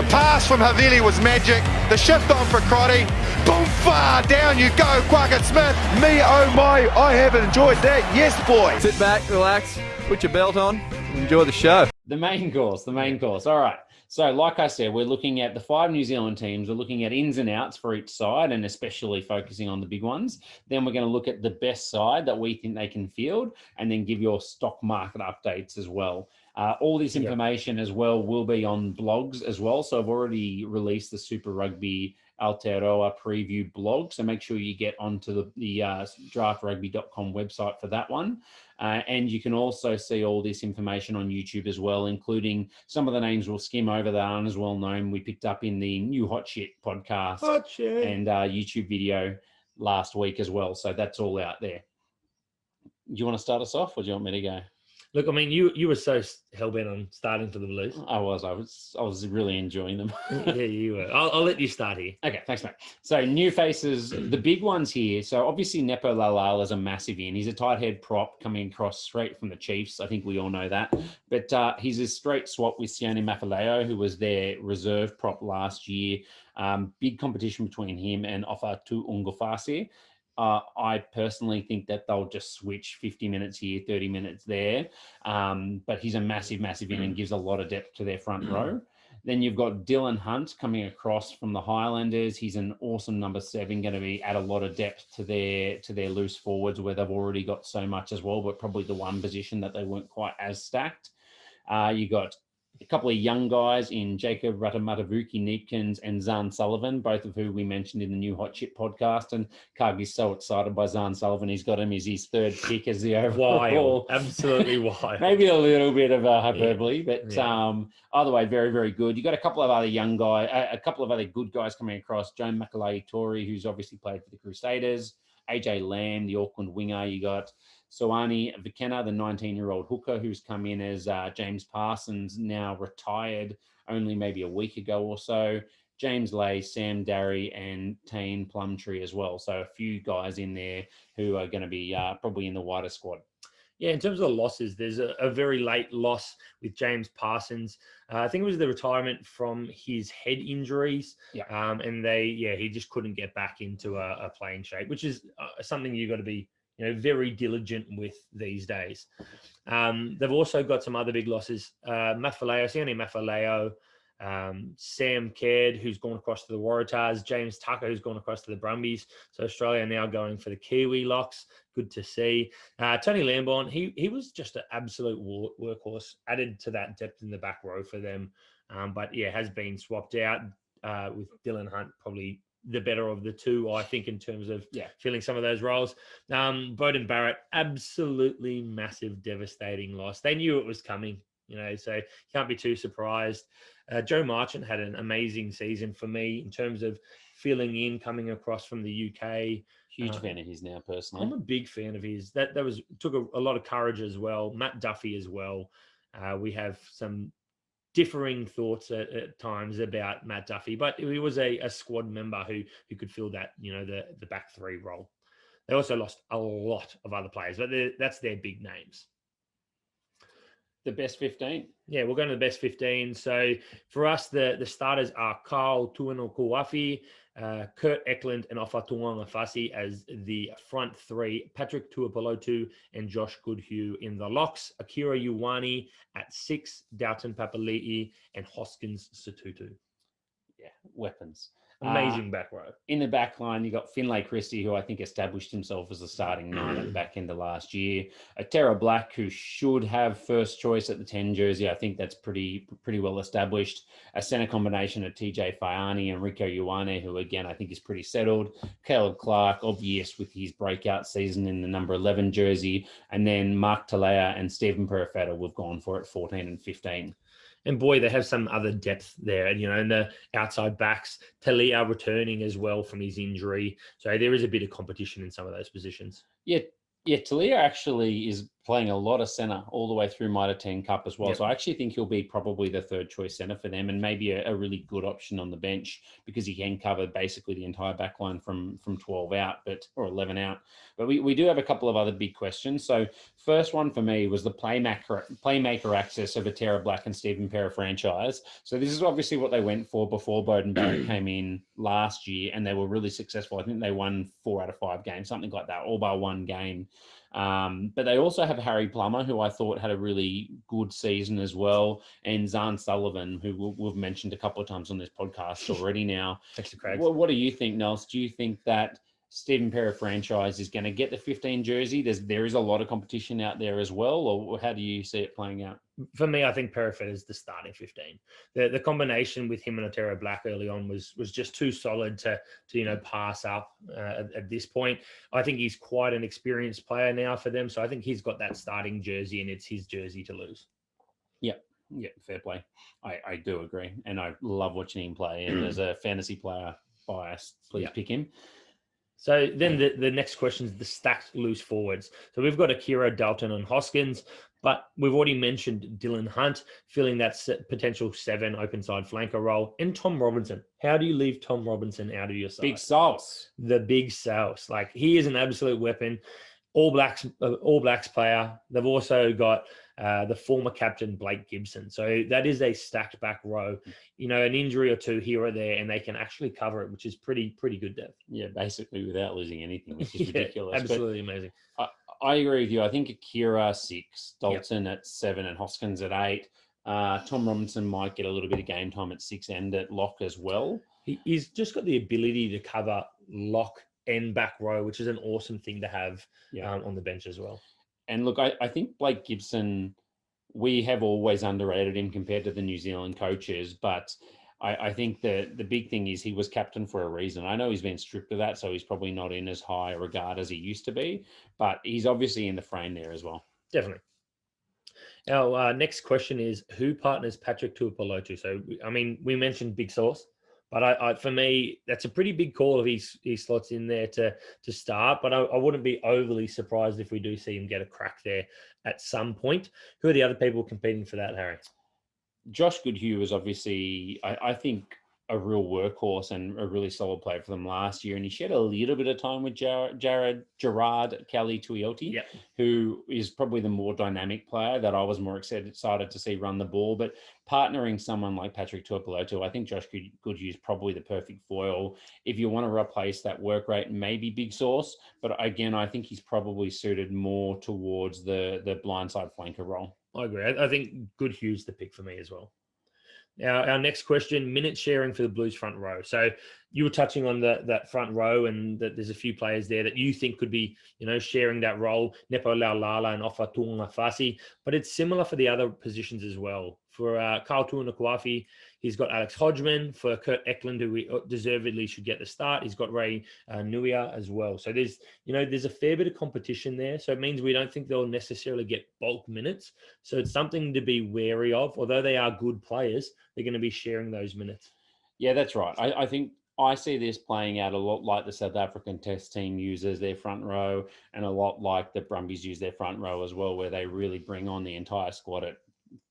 pass from Havili was magic. The shift on for Crotty. Boom, far down you go, Quackett Smith. Me, oh my, I have enjoyed that. Yes, boy. Sit back, relax, put your belt on, enjoy the show. The main course. All right. So like I said, we're looking at the 5 New Zealand teams. We're looking at ins and outs for each side and especially focusing on the big ones. Then we're going to look at the best side that we think they can field and then give your stock market updates as well. All this information as well will be on blogs as well. So I've already released the Super Rugby Aotearoa preview blog. So make sure you get onto the draftrugby.com website for that one. And you can also see all this information on YouTube as well, including some of the names we'll skim over that aren't as well known. We picked up in the new Hot Shit podcast and YouTube video last week as well. So that's all out there. Do you want to start us off or do you want me to go? Look, I mean, you were so hell-bent on starting for the Blues. I was really enjoying them. Yeah, you were. I'll let you start here. Okay, thanks, mate. So new faces, the big ones here. So obviously Nepo Lalala is a massive in. He's a tight head prop coming across straight from the Chiefs. I think we all know that. But he's a straight swap with Sione Mafaleo, who was their reserve prop last year. Big competition between him and Ofatu Ungofasi. I personally think that they'll just switch 50 minutes here, 30 minutes there. But he's a massive in and gives a lot of depth to their front row. Then you've got Dylan Hunt coming across from the Highlanders. He's an awesome number 7, going to be add a lot of depth to their loose forwards where they've already got so much as well, but probably the one position that they weren't quite as stacked. You got a couple of young guys in Jacob Ratamatavuki Neepkins and Zahn Sullivan, both of who we mentioned in the new Hot Shit podcast. And Kagi's so excited by Zahn Sullivan. He's got him as his 3rd pick as the overall. Wild. Absolutely wild. Maybe a little bit of a hyperbole, but either way, very, very good. You got a couple of other young guys, a couple of other good guys coming across. Joan Makalai-Tori, who's obviously played for the Crusaders. AJ Lamb, the Auckland winger. You got Soani Vikena, the 19-year-old hooker who's come in as James Parsons, now retired only maybe a week ago or so. James Lay, Sam Darry, and Tane Plumtree as well. So a few guys in there who are going to be probably in the wider squad. Yeah, in terms of the losses, there's a very late loss with James Parsons. I think it was the retirement from his head injuries. Yeah. And he just couldn't get back into a playing shape, which is something you've got to be very diligent with these days. They've also got some other big losses. Sione Mafaleo, Sam Caird, who's gone across to the Waratahs, James Tucker, who's gone across to the Brumbies. So Australia now going for the Kiwi locks. Good to see. Tony Lamborn, he was just an absolute workhorse, added to that depth in the back row for them. But has been swapped out with Dylan Hunt, probably the better of the two, I think, in terms of filling some of those roles. Bowden Barrett, absolutely massive, devastating loss. They knew it was coming, so you can't be too surprised. Joe Marchant had an amazing season for me in terms of filling in, coming across from the UK. Huge fan of his now, personally. I'm a big fan of his. That took a lot of courage as well. Matt Duffy as well. We have some differing thoughts at times about Matt Duffy, but he was a squad member who could fill that, the back 3 role. They also lost a lot of other players, but that's their big names. The best 15? Yeah, we're going to the best 15. So for us, the starters are Carl Tuanokuafi, Kurt Eklund and Ofatuanga Fasi as the front 3, Patrick Tuapolotu and Josh Goodhue in the locks, Akira Ioane at 6, Doughton Papali'i and Hoskins Satutu. Yeah, weapons. Amazing back row. In the back line, you got Finlay Christie, who I think established himself as a starting 9 at the back end of last year. A Tara Black, who should have first choice at the 10 jersey. I think that's pretty well established. A centre combination of TJ Faiani and Rico Ioane, who again I think is pretty settled. Caleb Clark, obvious with his breakout season in the number 11 jersey. And then Mark Talea and Stephen Perifetta we've gone for at 14 and 15. And boy, they have some other depth there, in the outside backs. Talia returning as well from his injury. So there is a bit of competition in some of those positions. Yeah, Talia actually is playing a lot of centre all the way through Mitre 10 Cup as well. Yep. So I actually think he'll be probably the third choice centre for them, and maybe a really good option on the bench because he can cover basically the entire back line from 12 out, or 11 out. But we do have a couple of other big questions. So first one for me was the playmaker access of Aotearoa Black and Stephen Pera franchise. So this is obviously what they went for before Bowden Barrett came in last year, and they were really successful. I think they won 4 out of 5 games, something like that, all by one game. But they also have Harry Plummer, who I thought had a really good season as well, and Zahn Sullivan, who we've mentioned a couple of times on this podcast already now. Thanks to Craig. What do you think, Nels? Do you think that Stephen Pera franchise is going to get the 15 jersey? There is a lot of competition out there as well, or how do you see it playing out? For me, I think Perifet is the starting 15. The combination with him and Aotearoa Black early on was just too solid to pass up at this point. I think he's quite an experienced player now for them, so I think he's got that starting jersey, and it's his jersey to lose. Yeah, fair play. I do agree, and I love watching him play. And as a fantasy player bias, please pick him. So then the next question is the stacked loose forwards. So we've got Akira, Dalton, and Hoskins, but we've already mentioned Dylan Hunt filling that potential 7 open side flanker role, and Tom Robinson. How do you leave Tom Robinson out of your side? Big sauce. The big sauce. Like, he is an absolute weapon. All Blacks player. They've also got the former captain Blake Gibson. So that is a stacked back row. An injury or two here or there, and they can actually cover it, which is pretty good depth. Yeah, basically without losing anything, which is ridiculous. Absolutely amazing. I agree with you. I think Akira 6, Dalton at 7, and Hoskins at 8. Tom Robinson might get a little bit of game time at 6 and at lock as well. He's just got the ability to cover lock and back row, which is an awesome thing to have on the bench as well. And look, I think Blake Gibson, we have always underrated him compared to the New Zealand coaches, but I think the big thing is he was captain for a reason. I know he's been stripped of that, so he's probably not in as high a regard as he used to be, but he's obviously in the frame there as well. Definitely. Our next question is, who partners Patrick Tuipulotu? So, I mean, we mentioned Big Sauce, but for me, that's a pretty big call if he slots in there to start. But I wouldn't be overly surprised if we do see him get a crack there at some point. Who are the other people competing for that, Harry? Josh Goodhue was obviously, I think, a real workhorse and a really solid player for them last year. And he shared a little bit of time with Gerard Kelly Tuioti, who is probably the more dynamic player that I was more excited to see run the ball. But partnering someone like Patrick Tuipulotu, I think Josh Goodhue is probably the perfect foil if you want to replace that work rate, maybe Big Sauce. But again, I think he's probably suited more towards the blindside flanker role. I agree. I think Goodhue's the pick for me as well. Now, our next question, minute sharing for the Blues front row. So you were touching on that front row, and that there's a few players there that you think could be, sharing that role, Nepo Laulala and Ofa Tuungafasi, but it's similar for the other positions as well. For Carl Tuunakuafi, he's got Alex Hodgman. For Kurt Eklund, who deservedly should get the start, he's got Ray Nuia as well. So there's a fair bit of competition there. So it means we don't think they'll necessarily get bulk minutes. So it's something to be wary of. Although they are good players, they're going to be sharing those minutes. Yeah, that's right. I think I see this playing out a lot like the South African Test team uses their front row, and a lot like the Brumbies use their front row as well, where they really bring on the entire squad at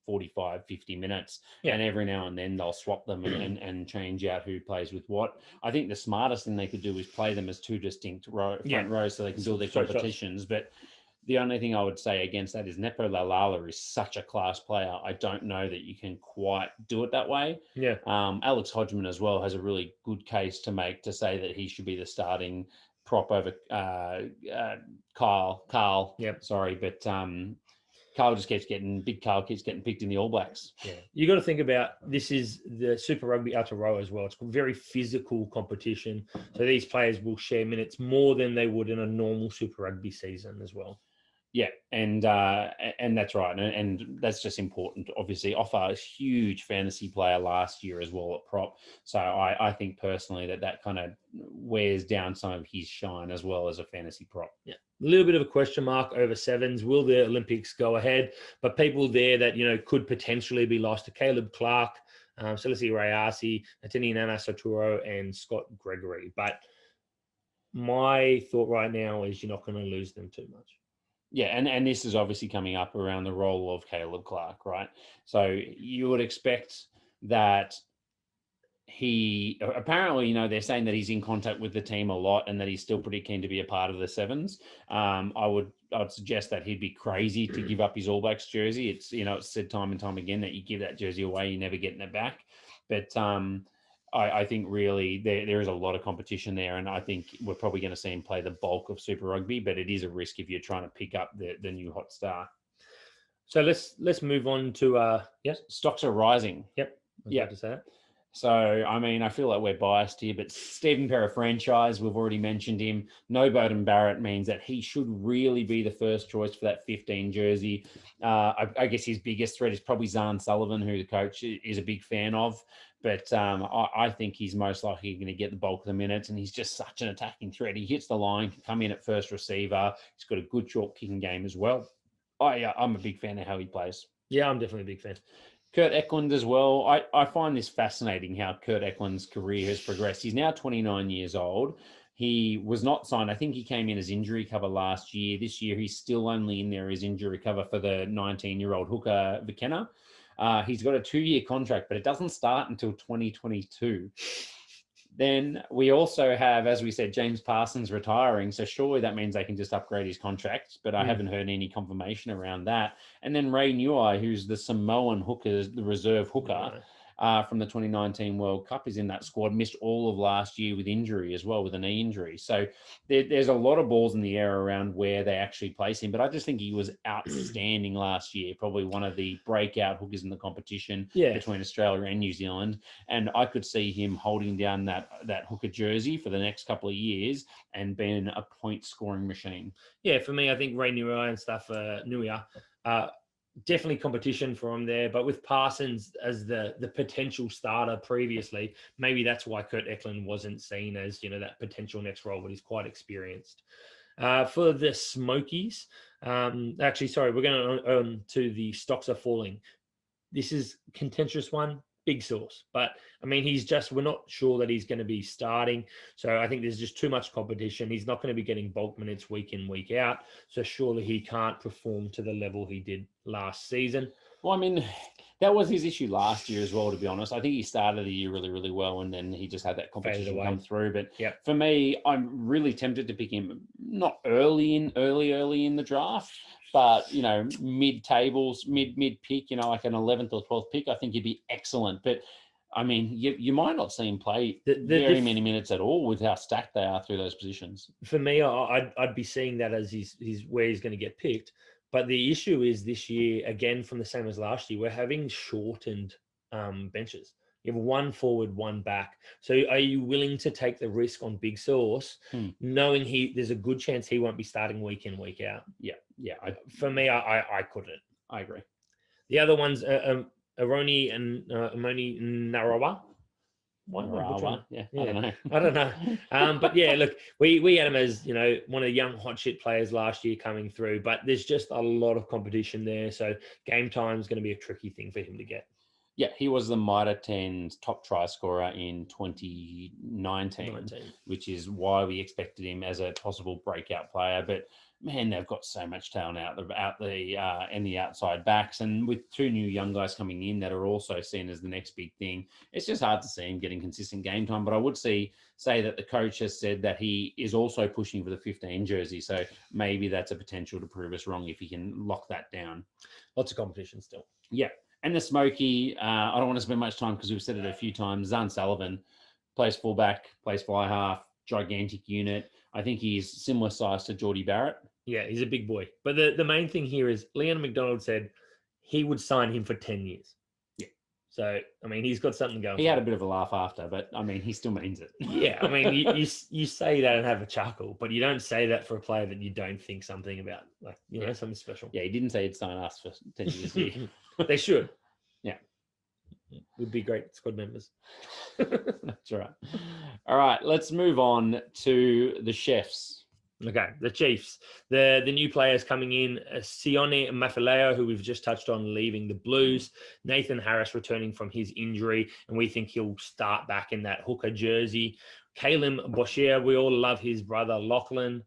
45, 50 minutes. And every now and then they'll swap them and change out who plays with what. I think the smartest thing they could do is play them as 2 distinct front rows so they can build their competitions. But the only thing I would say against that is Nepo Laulala is such a class player. I don't know that you can quite do it that way. Yeah. Alex Hodgman as well has a really good case to make to say that he should be the starting prop over Carl. Yep. Sorry, but Carl keeps getting picked in the All Blacks. Yeah. You got to think about, this is the Super Rugby Aotearoa as well. It's a very physical competition. So these players will share minutes more than they would in a normal Super Rugby season as well. Yeah, and that's right, and that's just important. Obviously, Offa is a huge fantasy player last year as well at prop, so I think personally that kind of wears down some of his shine as well as a fantasy prop. Yeah, a little bit of a question mark over sevens. Will the Olympics go ahead? But people there that could potentially be lost to Caleb Clark, Celesi Rayasi, Natini Nana Saturo, and Scott Gregory. But my thought right now is you're not going to lose them too much. Yeah, and this is obviously coming up around the role of Caleb Clark, right? So you would expect that he apparently, they're saying that he's in contact with the team a lot and that he's still pretty keen to be a part of the Sevens. I'd suggest that he'd be crazy to give up his All Blacks jersey. It's it's said time and time again that you give that jersey away, you're never getting it back. But I think really there is a lot of competition there, and I think we're probably going to see him play the bulk of Super Rugby, but it is a risk if you're trying to pick up the new hot star. So let's move on to yes, Stocks are rising. Yep. Yeah. To say that. So, I mean, I feel like we're biased here, but Stephen Perra franchise, we've already mentioned him. No Bowden Barrett means that he should really be the first choice for that 15 jersey. I guess his biggest threat is probably Zahn Sullivan, who the coach is a big fan of. But I think he's most likely going to get the bulk of the minutes, and he's just such an attacking threat. He hits the line, can come in at first receiver. He's got a good short kicking game as well. I'm a big fan of how he plays. Yeah, I'm definitely a big fan. Kurt Eklund as well. I find this fascinating how Kurt Eklund's career has progressed. He's now 29 years old. He was not signed. I think he came in as injury cover last year. This year, he's still only in there as injury cover for the 19-year-old hooker Vikenna. He's got a 2-year contract, but it doesn't start until 2022. Then we also have, as we said, James Parsons retiring. So surely that means they can just upgrade his contract, but I haven't heard any confirmation around that. And then Ray Newey, who's the Samoan hooker, the reserve hooker from the 2019 World Cup, is in that squad, missed all of last year with injury as well, with a knee injury. So there's a lot of balls in the air around where they actually place him. But I just think he was outstanding last year, probably one of the breakout hookers in the competition between Australia and New Zealand. And I could see him holding down that hooker jersey for the next couple of years and being a point-scoring machine. Yeah, for me, I think Ray Newey and stuff, definitely competition for him there, but with Parsons as the potential starter previously, maybe that's why Kurt Eklund wasn't seen as that potential next role, but he's quite experienced. For the Smokies, we're going on to the stocks are falling. This is a contentious one. Big Sauce, but I mean, we're not sure that he's going to be starting. So I think there's just too much competition. He's not going to be getting bulk minutes week in, week out. So surely he can't perform to the level he did last season. Well, I mean, that was his issue last year as well, to be honest. I think he started the year really, really well, and then he just had that competition come through. But for me, I'm really tempted to pick him not early in the draft, but mid-tables, mid-pick, like an 11th or 12th pick, I think he'd be excellent. But I mean, you might not see him play very many minutes at all with how stacked they are through those positions. For me, I'd be seeing that as he's where he's going to get picked. But the issue is this year, again, from the same as last year, we're having shortened benches. You have one forward, one back. So are you willing to take the risk on Big Sauce, knowing there's a good chance he won't be starting week in, week out? Yeah. For me, I couldn't. I agree. The other ones, Aroni and Amoni Narawa. I don't know. But yeah, look, we had him as one of the young hot shit players last year coming through, but there's just a lot of competition there. So game time is going to be a tricky thing for him to get. Yeah, he was the Mitre 10's top try scorer in 2019, which is why we expected him as a possible breakout player. But man, they've got so much talent out in the outside backs, and with two new young guys coming in that are also seen as the next big thing, it's just hard to see him getting consistent game time. But I would say that the coach has said that he is also pushing for the 15 jersey, so maybe that's a potential to prove us wrong if he can lock that down. Lots of competition still. Yeah. And the Smoky, I don't want to spend much time because we've said it a few times. Zahn Sullivan plays fullback, plays fly half, gigantic unit. I think he's similar size to Geordie Barrett. Yeah, he's a big boy. But the main thing here is Leon McDonald said he would sign him for 10 years. Yeah. So, I mean, he's got something going. He had a bit of a laugh after, but, I mean, he still means it. Yeah, I mean, you say that and have a chuckle, but you don't say that for a player that you don't think something about, like, something special. Yeah, he didn't say he'd sign us for 10 years here. They should. Yeah. Would be great squad members. That's right. All right, let's move on to the chefs. Okay, the Chiefs. The new players coming in, Sione Mafileo, who we've just touched on, leaving the Blues. Nathan Harris returning from his injury, and we think he'll start back in that hooker jersey. Caleb Boshier, we all love his brother Lachlan.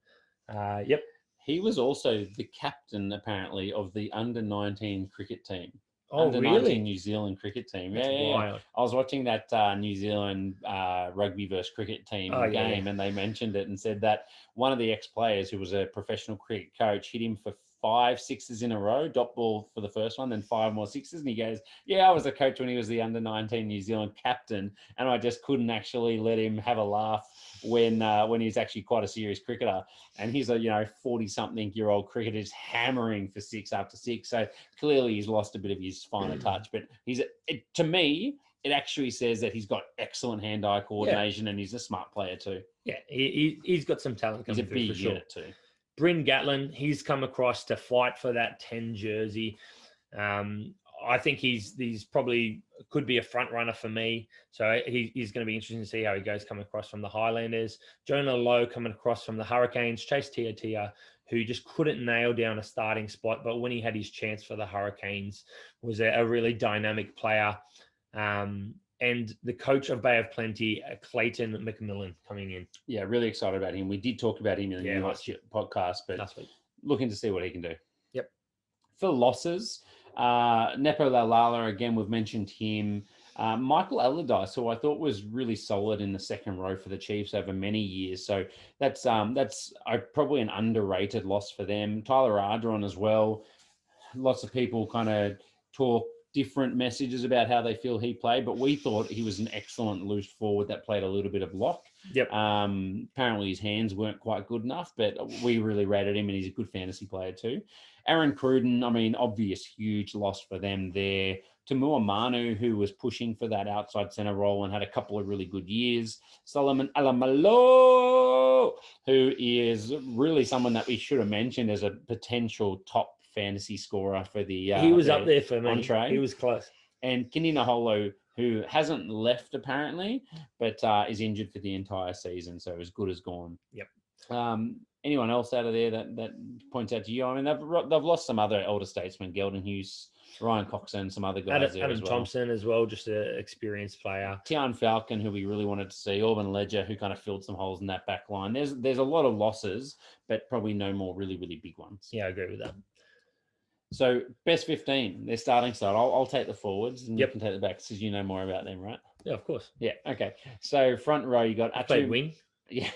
Yep. He was also the captain, apparently, of the under-19 cricket team. Oh, Under-19 really? New Zealand cricket team. That's Yeah. wild. I was watching that New Zealand rugby versus cricket team game, and they mentioned it and said that one of the ex-players who was a professional cricket coach hit him for 5 sixes in a row, dot ball for the first one, then 5 more sixes. And he goes, yeah, I was a coach when he was the under-19 New Zealand captain, and I just couldn't actually let him have a laugh when he's actually quite a serious cricketer. And he's a 40-something-year-old cricketer just hammering for 6 after 6. So clearly he's lost a bit of his finer touch. But to me, it actually says that he's got excellent hand-eye coordination, and he's a smart player too. Yeah, he's got some talent coming through for sure. Too. Bryn Gatlin, he's come across to fight for that 10 jersey. I think he's probably could be a front runner for me. So he's going to be interesting to see how he goes coming across from the Highlanders. Jonah Lowe coming across from the Hurricanes. Chase Tia, who just couldn't nail down a starting spot, but when he had his chance for the Hurricanes, was a really dynamic player. And the coach of Bay of Plenty, Clayton McMillan, coming in. Yeah, really excited about him. We did talk about him in the New podcast, but looking to see what he can do. Yep. For losses, Nepo Laulala, again, we've mentioned him. Michael Allardyce, who I thought was really solid in the second row for the Chiefs over many years. So that's probably an underrated loss for them. Tyler Ardron as well. Lots of people kind of talk different messages about how they feel he played, but we thought he was an excellent loose forward that played a little bit of lock. Yep. Apparently his hands weren't quite good enough, but we really rated him, and he's a good fantasy player too. Aaron Cruden, obvious huge loss for them there. Tamua Manu, who was pushing for that outside centre role and had a couple of really good years. Solomon Alamalo, who is really someone that we should have mentioned as a potential top fantasy scorer for the he was up there for me. Entree. He was close. And Kini Naholo, who hasn't left apparently, but is injured for the entire season, so as good as gone. Yep. Anyone else out of there that points out to you? They've lost some other elder statesmen, Geldon Hughes, Ryan Coxon, some other guys there Adam as well. Thompson as well, just an experienced player. Tian Falcon, who we really wanted to see. Auburn Ledger, who kind of filled some holes in that back line. There's a lot of losses, but probably no more really, really big ones. Yeah, I agree with that. So best 15, their starting side. I'll take the forwards, and you can take the backs because you know more about them, right? Yeah, of course. Yeah. Okay. So front row, you got Played wing. Yeah,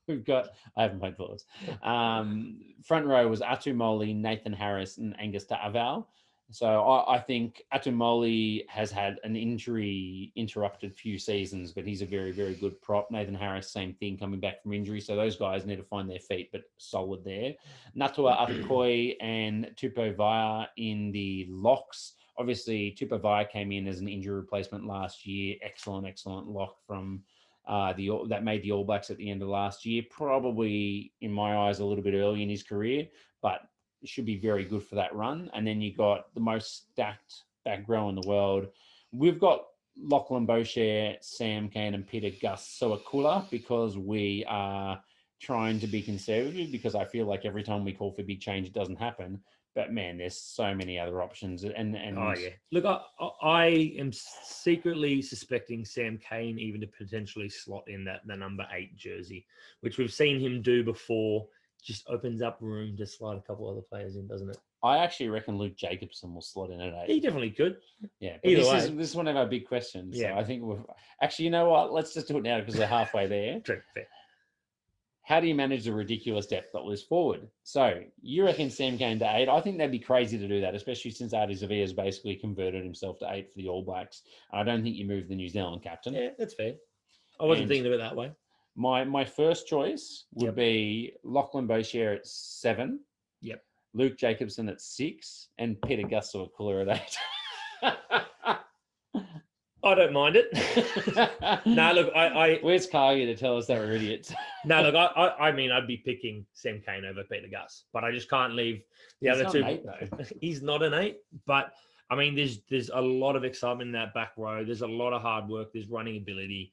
I haven't played forwards. Front row was Atu Moli, Nathan Harris, and Angus Ta'aval. So I think Atu Moli has had an injury interrupted few seasons, but he's a very, very good prop. Nathan Harris, same thing, coming back from injury. So those guys need to find their feet, but solid there. Natua Atukoi and Tupo Vaya in the locks. Obviously, Tupo Vaya came in as an injury replacement last year. Excellent lock from that made the All Blacks at the end of last year. Probably, in my eyes, a little bit early in his career, but should be very good for that run. And then you got the most stacked back row in the world. We've got Lachlan Boucher, Sam Cane, and Peter Gus Soakula because we are trying to be conservative, because I feel like every time we call for big change, it doesn't happen. But man, there's so many other options. And oh yeah, look, I am secretly suspecting Sam Cane even to potentially slot in the number 8 jersey, which we've seen him do before. Just opens up room to slide a couple other players in, doesn't it? I actually reckon Luke Jacobson will slot in at 8. He definitely could. Yeah. But this is one of our big questions. Yeah. So I think actually, you know what? Let's just do it now because we're halfway there. True. Fair. How do you manage the ridiculous depth that was forward? So you reckon Sam Cane to 8? I think that'd be crazy to do that, especially since Adi Zavia has basically converted himself to 8 for the All Blacks. And I don't think you move the New Zealand captain. Yeah, that's fair. I wasn't thinking of it that way. My first choice would be Lachlan Boucher at 7. Yep. Luke Jacobson at 6, and Peter Gus Soakula at 8. I don't mind it. No, look, where's Cargy to tell us that we're idiots? No, look, I mean, I'd be picking Sam Cane over Peter Gus, but I just can't leave the other two. 8, though. He's not an 8, but I mean, there's a lot of excitement in that back row. There's a lot of hard work. There's running ability.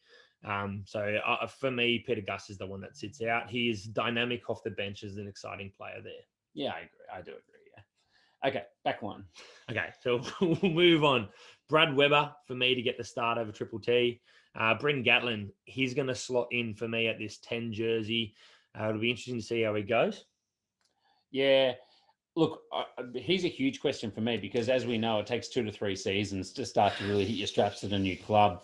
So for me, Peter Gus is the one that sits out. He is dynamic off the bench as an exciting player there. Yeah, I agree. I do agree. Yeah. Okay, back one. Okay, so we'll move on. Brad Weber for me to get the start over Triple T. Bryn Gatlin, he's going to slot in for me at this 10 jersey. It'll be interesting to see how he goes. Yeah. Look, he's a huge question for me because, as we know, it takes 2 to 3 seasons to start to really hit your straps at a new club.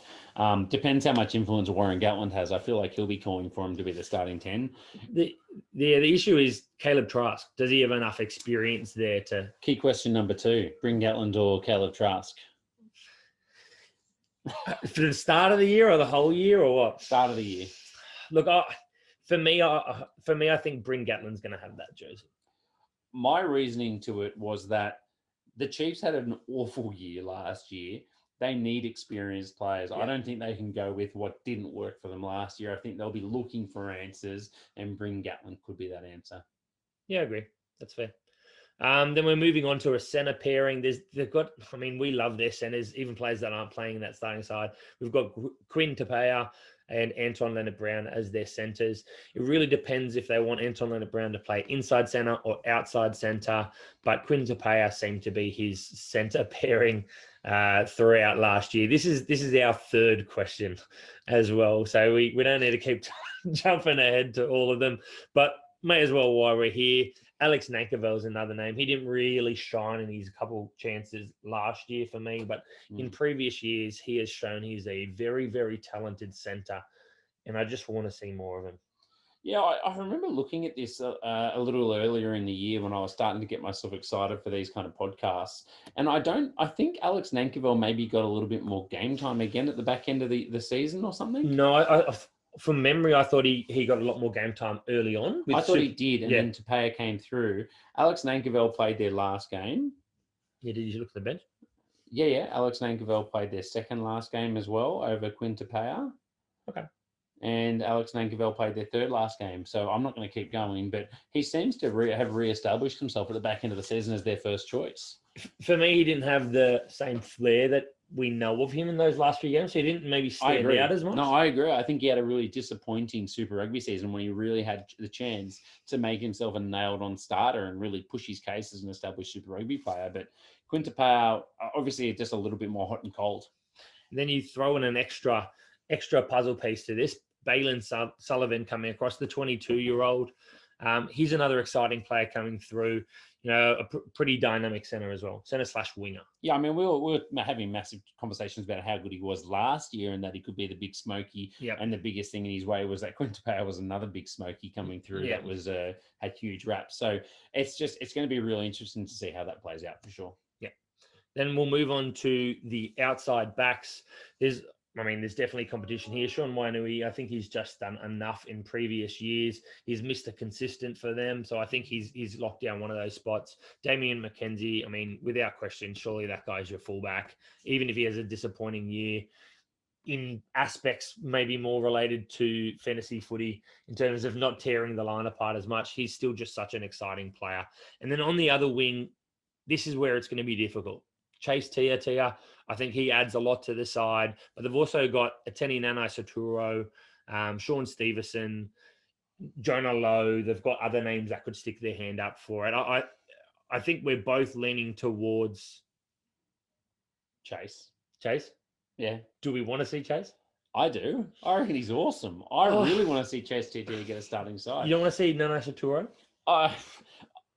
Depends how much influence Warren Gatland has. I feel like he'll be calling for him to be the starting 10. The issue is Caleb Trask. Does he have enough experience there to? Key question number 2: Bring Gatland or Caleb Trask? For the start of the year or the whole year or what? Start of the year. Look, for me, I think Bryn Gatland's going to have that jersey. My reasoning to it was that the Chiefs had an awful year last year. They need experienced players. Yeah. I don't think they can go with what didn't work for them last year. I think they'll be looking for answers, and Bryn Gatland could be that answer. Yeah, I agree. That's fair. Then we're moving on to a centre pairing. We love their centres, even players that aren't playing in that starting side. We've got Quinn Tapea and Anton Leonard-Brown as their centres. It really depends if they want Anton Leonard-Brown to play inside centre or outside centre, but Quinn Tapea seemed to be his centre pairing throughout last year. This is our third question as well, so we don't need to keep jumping ahead to all of them, but may as well while we're here. Alex Nankerville is another name. He didn't really shine in his couple chances last year for me, but in previous years, he has shown he's a very, very talented centre, and I just want to see more of him. Yeah, I remember looking at this a little earlier in the year when I was starting to get myself excited for these kind of podcasts, and I think Alex Nankerville maybe got a little bit more game time again at the back end of the season or something. No, from memory, I thought he got a lot more game time early on. I thought he did, and then Tapea came through. Alex Nankerville played their last game. Yeah, did you look at the bench? Yeah. Alex Nankerville played their second last game as well over Quinn Tapea. Okay. And Alex Nankerville played their third last game. So I'm not going to keep going, but he seems to have re-established himself at the back end of the season as their first choice. For me, he didn't have the same flair that we know of him in those last few games. So he didn't maybe stand out as much. No, I agree. I think he had a really disappointing Super Rugby season when he really had the chance to make himself a nailed-on starter and really push his case as an established Super Rugby player. But Quinn Tapea, obviously, just a little bit more hot and cold. And then you throw in an extra puzzle piece to this. Balin Sullivan coming across, the 22-year-old. He's another exciting player coming through. A pretty dynamic centre as well, centre/winger. Yeah, I mean, we were having massive conversations about how good he was last year and that he could be the big smoky. Yep. And the biggest thing in his way was that Quinn Tapea was another big smoky coming through that was had huge raps. So it's going to be really interesting to see how that plays out for sure. Yeah. Then we'll move on to the outside backs. There's definitely competition here. Sean Wainui, I think he's just done enough in previous years. He's Mr. Consistent for them, so I think he's locked down one of those spots. Damien McKenzie, without question, surely that guy's your fullback, even if he has a disappointing year in aspects maybe more related to fantasy footy in terms of not tearing the line apart as much. He's still just such an exciting player. And then on the other wing, this is where it's going to be difficult. Chase Tia, I think he adds a lot to the side, but they've also got Ateni Nanai-Saturo, Sean Stevenson, Jonah Lowe. They've got other names that could stick their hand up for it. I think we're both leaning towards Chase. Chase? Yeah. Do we want to see Chase? I do. I reckon he's awesome. I really want to see Chase Tia get a starting side. You don't want to see Nanai-Saturo?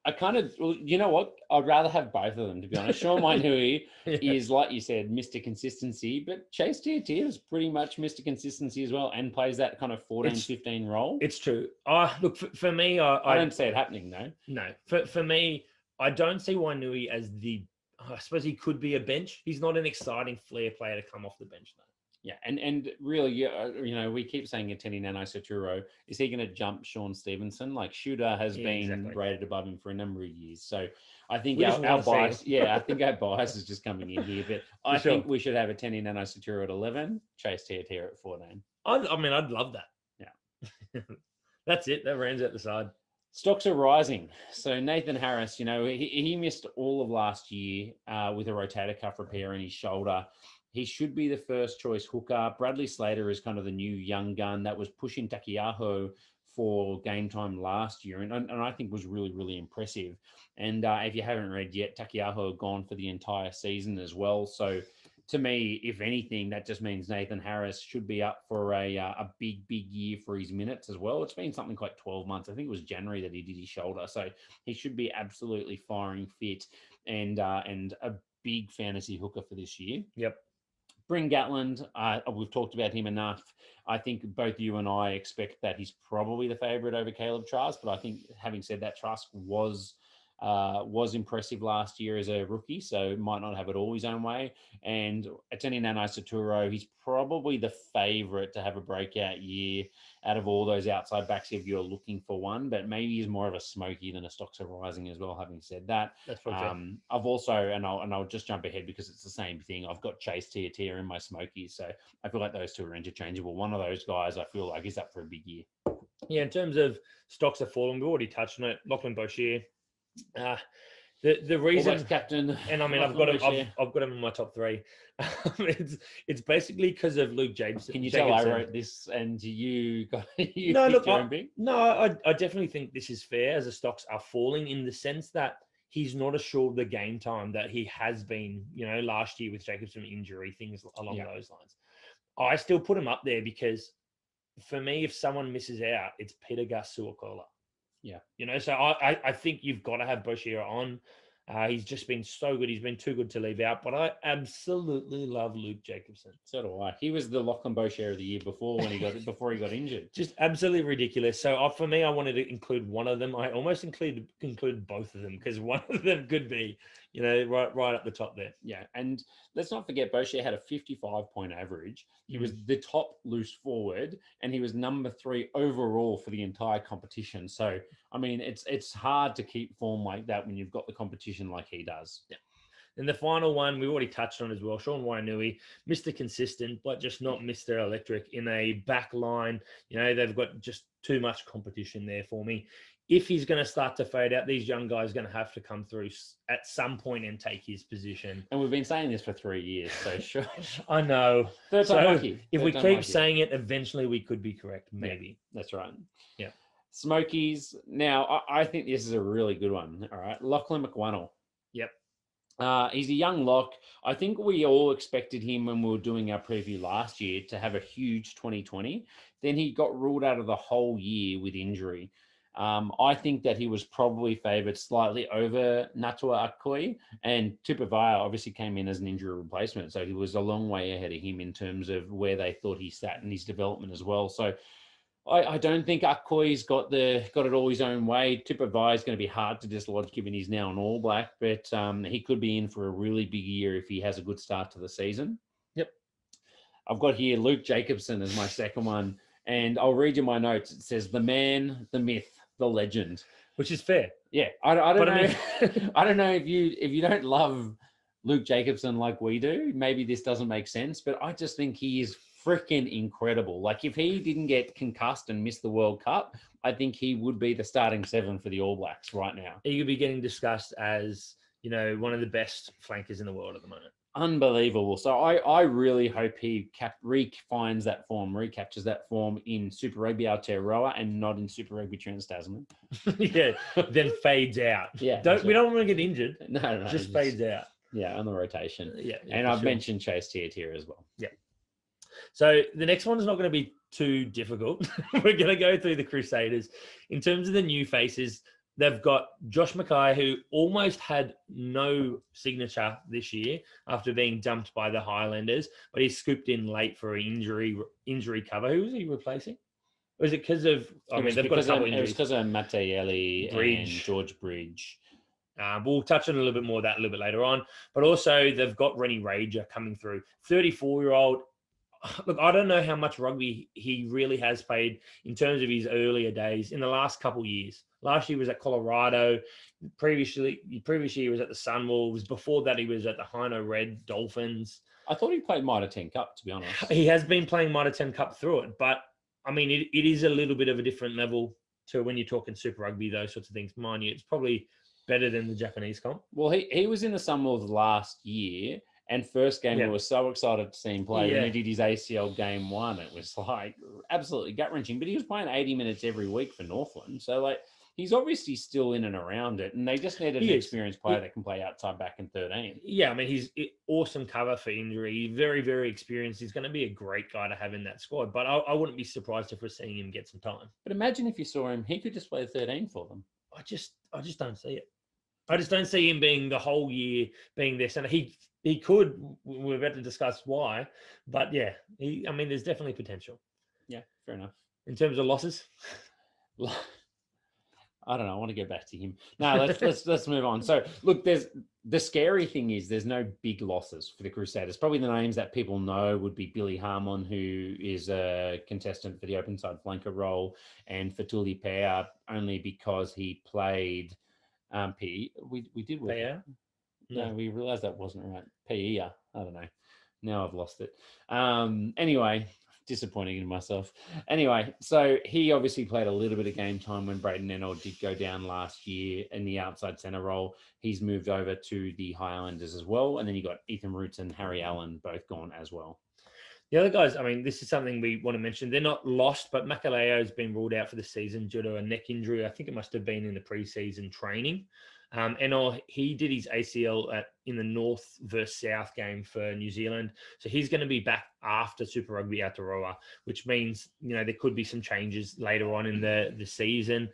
I kind of, you know what? I'd rather have both of them, to be honest. Sean Wainui is, like you said, Mr. Consistency, but Chase Tia is pretty much Mr. Consistency as well and plays that kind of 14-15 role. It's true. Look, for me, I don't see it happening, though. No. For me, I don't see Wainui as I suppose he could be a bench. He's not an exciting flair player to come off the bench, though. Yeah, and really, we keep saying Ateni Nanai-Saturo. Is he going to jump Sean Stevenson? Like, Shooter has been rated above him for a number of years. So I think our bias, I think our bias is just coming in here. But I think we should have Ateni Nanai-Saturo at 11, Chase Tia at 14. I'd love that. Yeah. That's it. That rounds out the side. Stocks are rising. So Nathan Harris, he missed all of last year with a rotator cuff repair in his shoulder. He should be the first choice hooker. Bradley Slater is kind of the new young gun that was pushing Takiaho for game time last year, and I think was really, really impressive. And if you haven't read yet, Takiaho gone for the entire season as well. So to me, if anything, that just means Nathan Harris should be up for a big year for his minutes as well. It's been something like 12 months. I think it was January that he did his shoulder. So he should be absolutely firing fit and a big fantasy hooker for this year. Yep. Bryn Gatland, we've talked about him enough. I think both you and I expect that he's probably the favourite over Caleb Trask. But I think, having said that, Trask was impressive last year as a rookie, so might not have it all his own way. And Ateni Nanai-Saturo, he's probably the favourite to have a breakout year out of all those outside backs if you're looking for one, but maybe he's more of a smoky than a Stocks Are Rising as well, having said that. That's probably I've also, and I'll just jump ahead because it's the same thing, I've got Chase Tiatia in my smokies, so I feel like those two are interchangeable. One of those guys I feel like is up for a big year. Yeah, in terms of stocks are falling, we've already touched on it. Lachlan Boshier. The reason, Almost captain, and I mean, I've got him in my top three. It's basically because of Luke Jacobson. Can you tell I wrote this and you got you no? Look, I I definitely think this is fair as the stocks are falling in the sense that he's not assured the game time that he has been. Last year with Jacobson injury, things along those lines. I still put him up there because for me, if someone misses out, it's Peter Gus-Suakola. Yeah. So I think you've got to have Boshier on. He's just been so good. He's been too good to leave out. But I absolutely love Luke Jacobson. So do I. He was the Lachlan Boshier of the year before before he got injured. Just absolutely ridiculous. So for me, I wanted to include one of them. I almost included both of them because one of them could be, right up the top there. Yeah, and let's not forget Boshier had a 55-point average. He was the top loose forward, and he was number 3 overall for the entire competition. So, I mean, it's hard to keep form like that when you've got the competition like he does. Yeah. And the final one we've already touched on as well, Sean Wainui, Mr. Consistent, but just not Mr. Electric in a back line. They've got just too much competition there for me. If he's going to start to fade out, these young guys are going to have to come through at some point and take his position. And we've been saying this for 3 years, so sure. I know. Third time lucky. If we keep saying it, eventually we could be correct, maybe. Yeah, that's right. Yeah. Smokies. Now, I think this is a really good one. All right. Lachlan McWannell. Yep. He's a young lock. I think we all expected him when we were doing our preview last year to have a huge 2020. Then he got ruled out of the whole year with injury. I think that he was probably favoured slightly over Natua Akoi, and Tupavaya obviously came in as an injury replacement. So he was a long way ahead of him in terms of where they thought he sat in his development as well. So I don't think Akoi's got it all his own way. Tupavaya is going to be hard to dislodge given he's now an All Black, but he could be in for a really big year if he has a good start to the season. Yep. I've got here Luke Jacobson as my second one, and I'll read you my notes. It says the man, the myth, the legend, which is fair. Yeah, I don't know. I don't know if you don't love Luke Jacobson like we do, maybe this doesn't make sense, but I just think he is freaking incredible. Like if he didn't get concussed and miss the World Cup, I think he would be the starting 7 for the All Blacks right now. He could be getting discussed as one of the best flankers in the world at the moment. Unbelievable. So I really hope he recaptures that form in Super Rugby Aotearoa and not in Super Rugby Trans-Tasman. Yeah, then fades out. Yeah, we don't want to get injured. No, just fades out. Yeah, on the rotation. Yeah, and I've mentioned Chase Tiatia as well. Yeah. So the next one is not going to be too difficult. We're going to go through the Crusaders. In terms of the new faces, they've got Josh Mackay, who almost had no signature this year after being dumped by the Highlanders, but he scooped in late for an injury cover. Who was he replacing? Or is it because of... they've got a couple injuries. It was because of Matteelli and George Bridge. We'll touch on a little bit more of that a little bit later on. But also, they've got Rennie Rager coming through. 34-year-old. Look, I don't know how much rugby he really has played in terms of his earlier days in the last couple of years. Last year was at Colorado. Previous year he was at the Sunwolves. Before that, he was at the Hino Red Dolphins. I thought he played Mitre 10 Cup, to be honest. He has been playing Mitre 10 Cup through it. But, I mean, it is a little bit of a different level to when you're talking Super Rugby, those sorts of things. Mind you, it's probably better than the Japanese comp. Well, he was in the Sunwolves last year. And first game, we were so excited to see him play. When he did his ACL game 1, it was like absolutely gut-wrenching. But he was playing 80 minutes every week for Northland. So, He's obviously still in and around it, and they just needed an He is. experienced player that can play outside back in 13. Yeah, I mean, he's awesome cover for injury. He's very, very experienced. He's going to be a great guy to have in that squad, but I wouldn't be surprised if we're seeing him get some time. But imagine if you saw him, he could just play 13 for them. I just don't see it. I just don't see him being the whole year being this. And he could. We're about to discuss why, but yeah, I mean, there's definitely potential. Yeah, fair enough. In terms of losses, I don't know. I want to go back to him. No, let's move on. So look, the scary thing is there's no big losses for the Crusaders. Probably the names that people know would be Billy Harmon, who is a contestant for the open side flanker role, and Fatuli Pea, only because he played PE. We did with Pea? No, we realized that wasn't right. PE. I don't know. Now I've lost it. Anyway. Disappointing in myself. Anyway, so he obviously played a little bit of game time when Braden Ennell did go down last year in the outside centre role. He's moved over to the Highlanders as well. And then you got Ethan Roots and Harry Allen both gone as well. The other guys, I mean, this is something we want to mention. They're not lost, but Makaleo has been ruled out for the season due to a neck injury. I think it must have been in the preseason training. And he did his ACL in the North versus South game for New Zealand. So he's going to be back after Super Rugby Aotearoa, which means, there could be some changes later on in the season.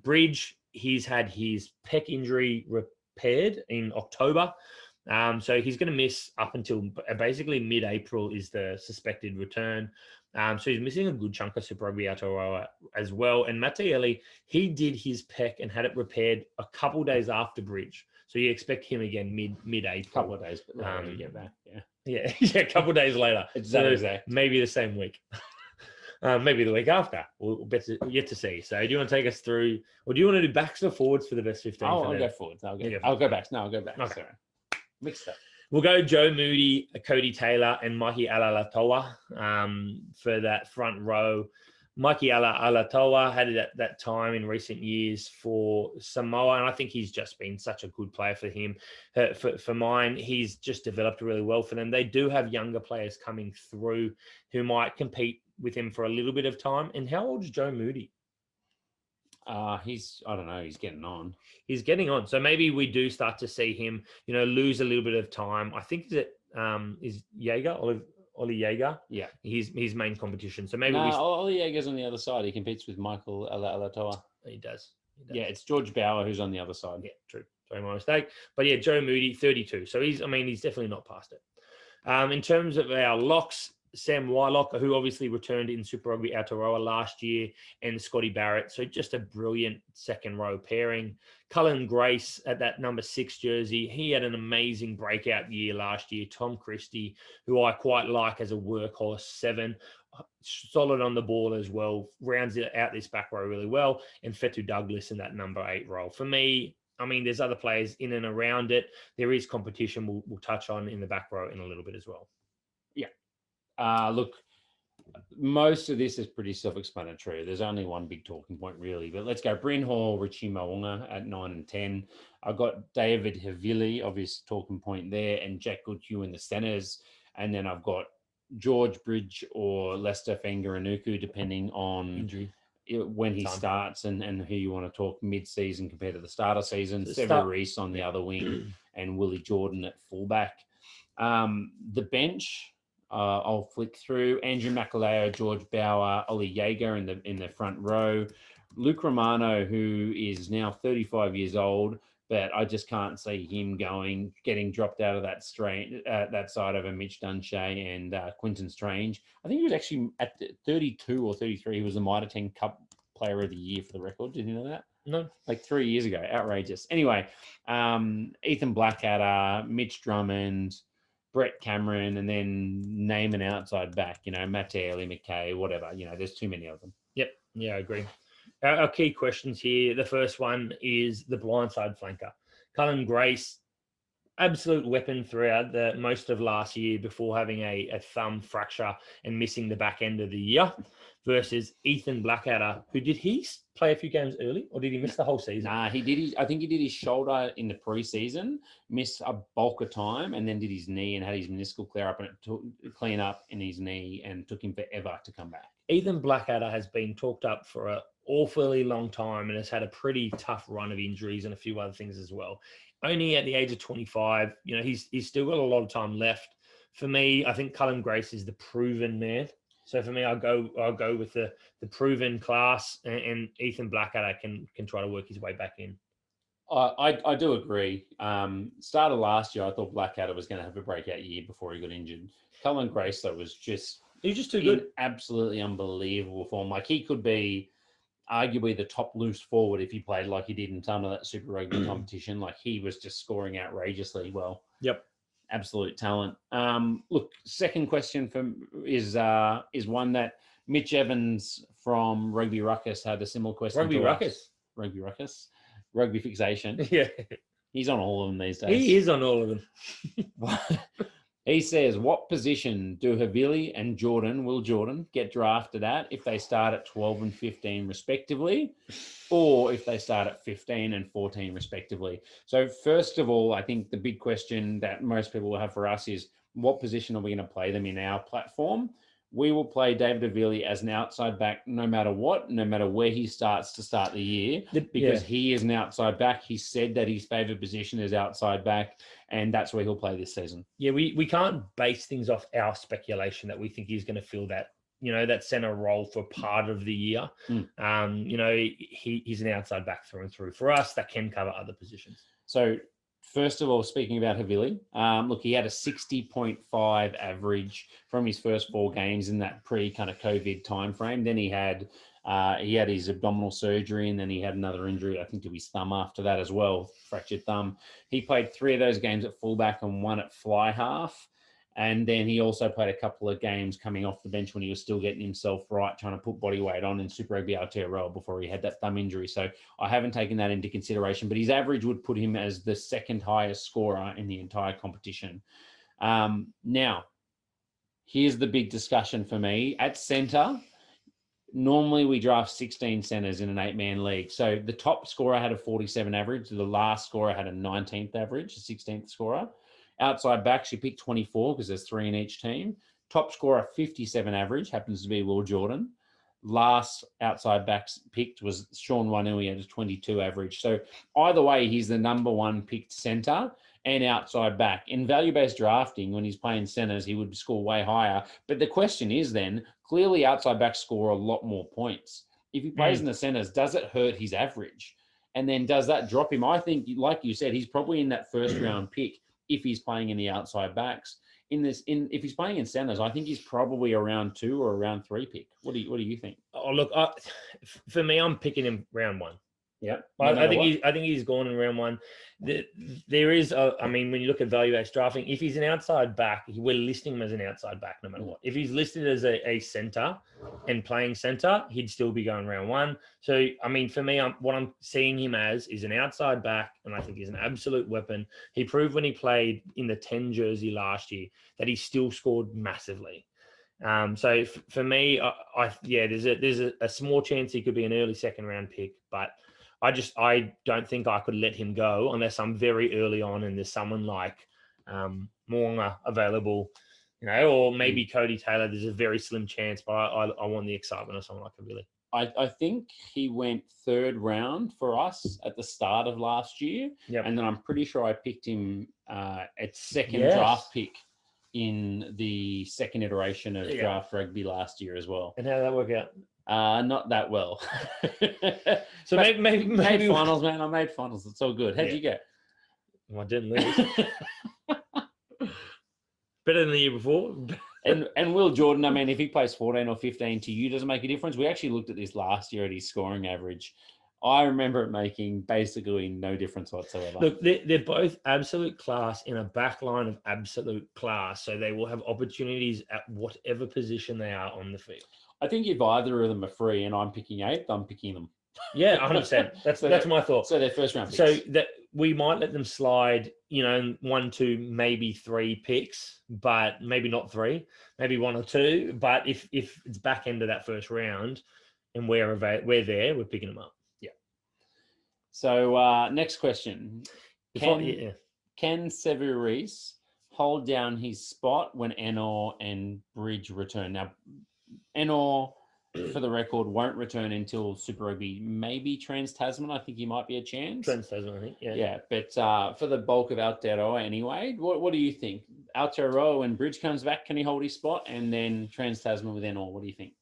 Bridge, he's had his pec injury repaired in October. So he's going to miss up until basically mid-April is the suspected return. So he's missing a good chunk of Super Rugby Aotearoa as well. And Mattielli, he did his pec and had it repaired a couple days after Bridge. So you expect him again mid-April. Couple of days, but later to get back. Yeah, a couple of days later. Exactly. Maybe the same week. Maybe the week after. We'll yet to see. So do you want to take us through, or do you want to do backs or forwards for the best 15? I'll go forwards. I'll go back. No, I'll go back. Okay. Sorry. Mixed up. We'll go Joe Moody, Cody Taylor, and Mikey Alalatoa for that front row. Mikey Alalatoa had it at that time in recent years for Samoa, and I think he's just been such a good player for him. For mine, he's just developed really well for them. They do have younger players coming through who might compete with him for a little bit of time. And how old is Joe Moody? I don't know, he's getting on. He's getting on. So maybe we do start to see him, lose a little bit of time. I think that is Jaeger, Ollie Jaeger. Yeah. His main competition. So maybe Ollie Jaeger's on the other side. He competes with Michael Alatoa. He does. Yeah, it's George Bauer who's on the other side. Yeah, true. Sorry, my mistake. But yeah, Joe Moody, 32. So he's definitely not past it. In terms of our locks, Sam Wylock, who obviously returned in Super Rugby Aotearoa last year, and Scotty Barrett. So just a brilliant second row pairing. Cullen Grace at that number 6 jersey. He had an amazing breakout year last year. Tom Christie, who I quite like as a workhorse 7, solid on the ball as well, rounds it out this back row really well. And Fetu Douglas in that number 8 role. For me, there's other players in and around it. There is competition we'll touch on in the back row in a little bit as well. Look, most of this is pretty self-explanatory. There's only one big talking point, really. But let's go. Bryn Hall, Richie Mo'unga at 9 and 10. I've got David Havili, obvious talking point there, and Jack Goodhue in the centres. And then I've got George Bridge or Lester Fangaranuku, depending on injury when he starts and who you want to talk mid-season compared to the start of season. Sever Reese on the other wing and Willie Jordan at fullback. The bench... I'll flick through Andrew Makaleo, George Bauer, Ollie Jaeger in the front row, Luke Romano, who is now 35 years old, but I just can't see him getting dropped out of that side of a Mitch Dunshea and Quinton Strange. I think he was actually at 32 or 33. He was the Mitre 10 Cup Player of the Year for the record. Did you know that? No. Like 3 years ago. Outrageous. Anyway, Ethan Blackadder, Mitch Drummond, Brett Cameron, and then name an outside back, Matt Daly, McKay, whatever. There's too many of them. Yep. Yeah, I agree. Our key questions here. The first one is the blindside flanker. Cullen Grace, absolute weapon throughout most of last year before having a thumb fracture and missing the back end of the year, versus Ethan Blackadder, who did he play a few games early, or did he miss the whole season? Nah, he did. I think he did his shoulder in the preseason, missed a bulk of time, and then did his knee and had his meniscal clean up in his knee, and took him forever to come back. Ethan Blackadder has been talked up for awfully long time and has had a pretty tough run of injuries and a few other things as well. Only at the age of 25, he's still got a lot of time left. For me, I think Cullen Grace is the proven man. So for me, I'll go with the proven class, and Ethan Blackadder can try to work his way back in. I do agree. Start of last year, I thought Blackadder was going to have a breakout year before he got injured. Cullen Grace, though, was just too good. Absolutely unbelievable form. Like, he could be arguably the top loose forward if he played like he did in some of that Super Rugby competition. Like, he was just scoring outrageously well. Yep. Absolute talent. Look, second question is one that Mitch Evans from Rugby Ruckus had a similar question. Rugby Ruckus? Rugby Ruckus? Rugby Fixation. Yeah. He's on all of them these days. He is on all of them. He says, what position do Havili and Will Jordan, get drafted at if they start at 12 and 15 respectively, or if they start at 15 and 14 respectively? So first of all, I think the big question that most people will have for us is, what position are we going to play them in our platform? We will play David Havili as an outside back no matter what, no matter where he starts to start the year, because he is an outside back. He said that his favourite position is outside back, and that's where he'll play this season. Yeah, we can't base things off our speculation that we think he's going to fill that, that centre role for part of the year. He's an outside back through and through. For us, that can cover other positions. So first of all, speaking about Havili, look, he had a 60.5 average from his first 4 games in that pre-kind of COVID timeframe. Then he had his abdominal surgery, and then he had another injury, I think, to his thumb after that as well, fractured thumb. He played 3 of those games at fullback and 1 at fly half. And then he also played a couple of games coming off the bench when he was still getting himself right, trying to put body weight on in Super Rugby Aotearoa before he had that thumb injury. So I haven't taken that into consideration, but his average would put him as the second highest scorer in the entire competition. Now, here's the big discussion for me. At centre, normally we draft 16 centres in an 8-man league. So the top scorer had a 47 average. The last scorer had a 19th average, a 16th scorer. Outside backs, you pick 24 because there's 3 in each team. Top scorer, 57 average, happens to be Will Jordan. Last outside backs picked was Sean Wainui at a 22 average. So either way, he's the number 1 picked centre and outside back. In value-based drafting, when he's playing centres, he would score way higher. But the question is then, clearly outside backs score a lot more points. If he plays in the centres, does it hurt his average? And then does that drop him? I think, like you said, he's probably in that first round pick if he's playing in the outside backs. If he's playing in centres, I think he's probably a round 2 or a round 3 pick. What do you think? Oh, look, for me, I'm picking him round 1. Yeah, I think he's gone in round 1. There is, when you look at value-based drafting, if he's an outside back, we're listing him as an outside back no matter what. If he's listed as a centre and playing centre, he'd still be going round 1. So, for me, what I'm seeing him as is an outside back, and I think he's an absolute weapon. He proved when he played in the 10 jersey last year that he still scored massively. So for me, there's a small chance he could be an early second round pick, but I don't think I could let him go unless I'm very early on and there's someone like Moonga available, or maybe Cody Taylor. There's a very slim chance, but I want the excitement of someone like Havili. I think he went 3rd round for us at the start of last year. Yep. And then I'm pretty sure I picked him at second draft pick in the second iteration of Draft Rugby last year as well. And how did that work out? Not that well. So maybe finals, man. I made finals. It's all good. How'd you get? Well, I didn't lose. Better than the year before. And Will Jordan, if he plays 14 or 15 to you, does it make a difference? We actually looked at this last year at his scoring average. I remember it making basically no difference whatsoever. Look, they're both absolute class in a back line of absolute class. So they will have opportunities at whatever position they are on the field. I think if either of them are free and I'm picking 8th, I'm picking them. Yeah, 100%. That's my thought. So they're first round picks. So that we might let them slide, 1, 2, maybe 3 picks, but maybe not 3, maybe 1 or 2. But if it's back end of that first round and we're there, we're picking them up. Yeah. So next question. Can Severis hold down his spot when Enor and Bridge return? Now, Enor for the record, won't return until Super Rugby, maybe Trans-Tasman. I think he might be a chance. Trans-Tasman, I think. Yeah. Yeah, but for the bulk of Aotearoa anyway, what do you think? Aotearoa, when Bridge comes back, can he hold his spot? And then Trans-Tasman with Enor, what do you think?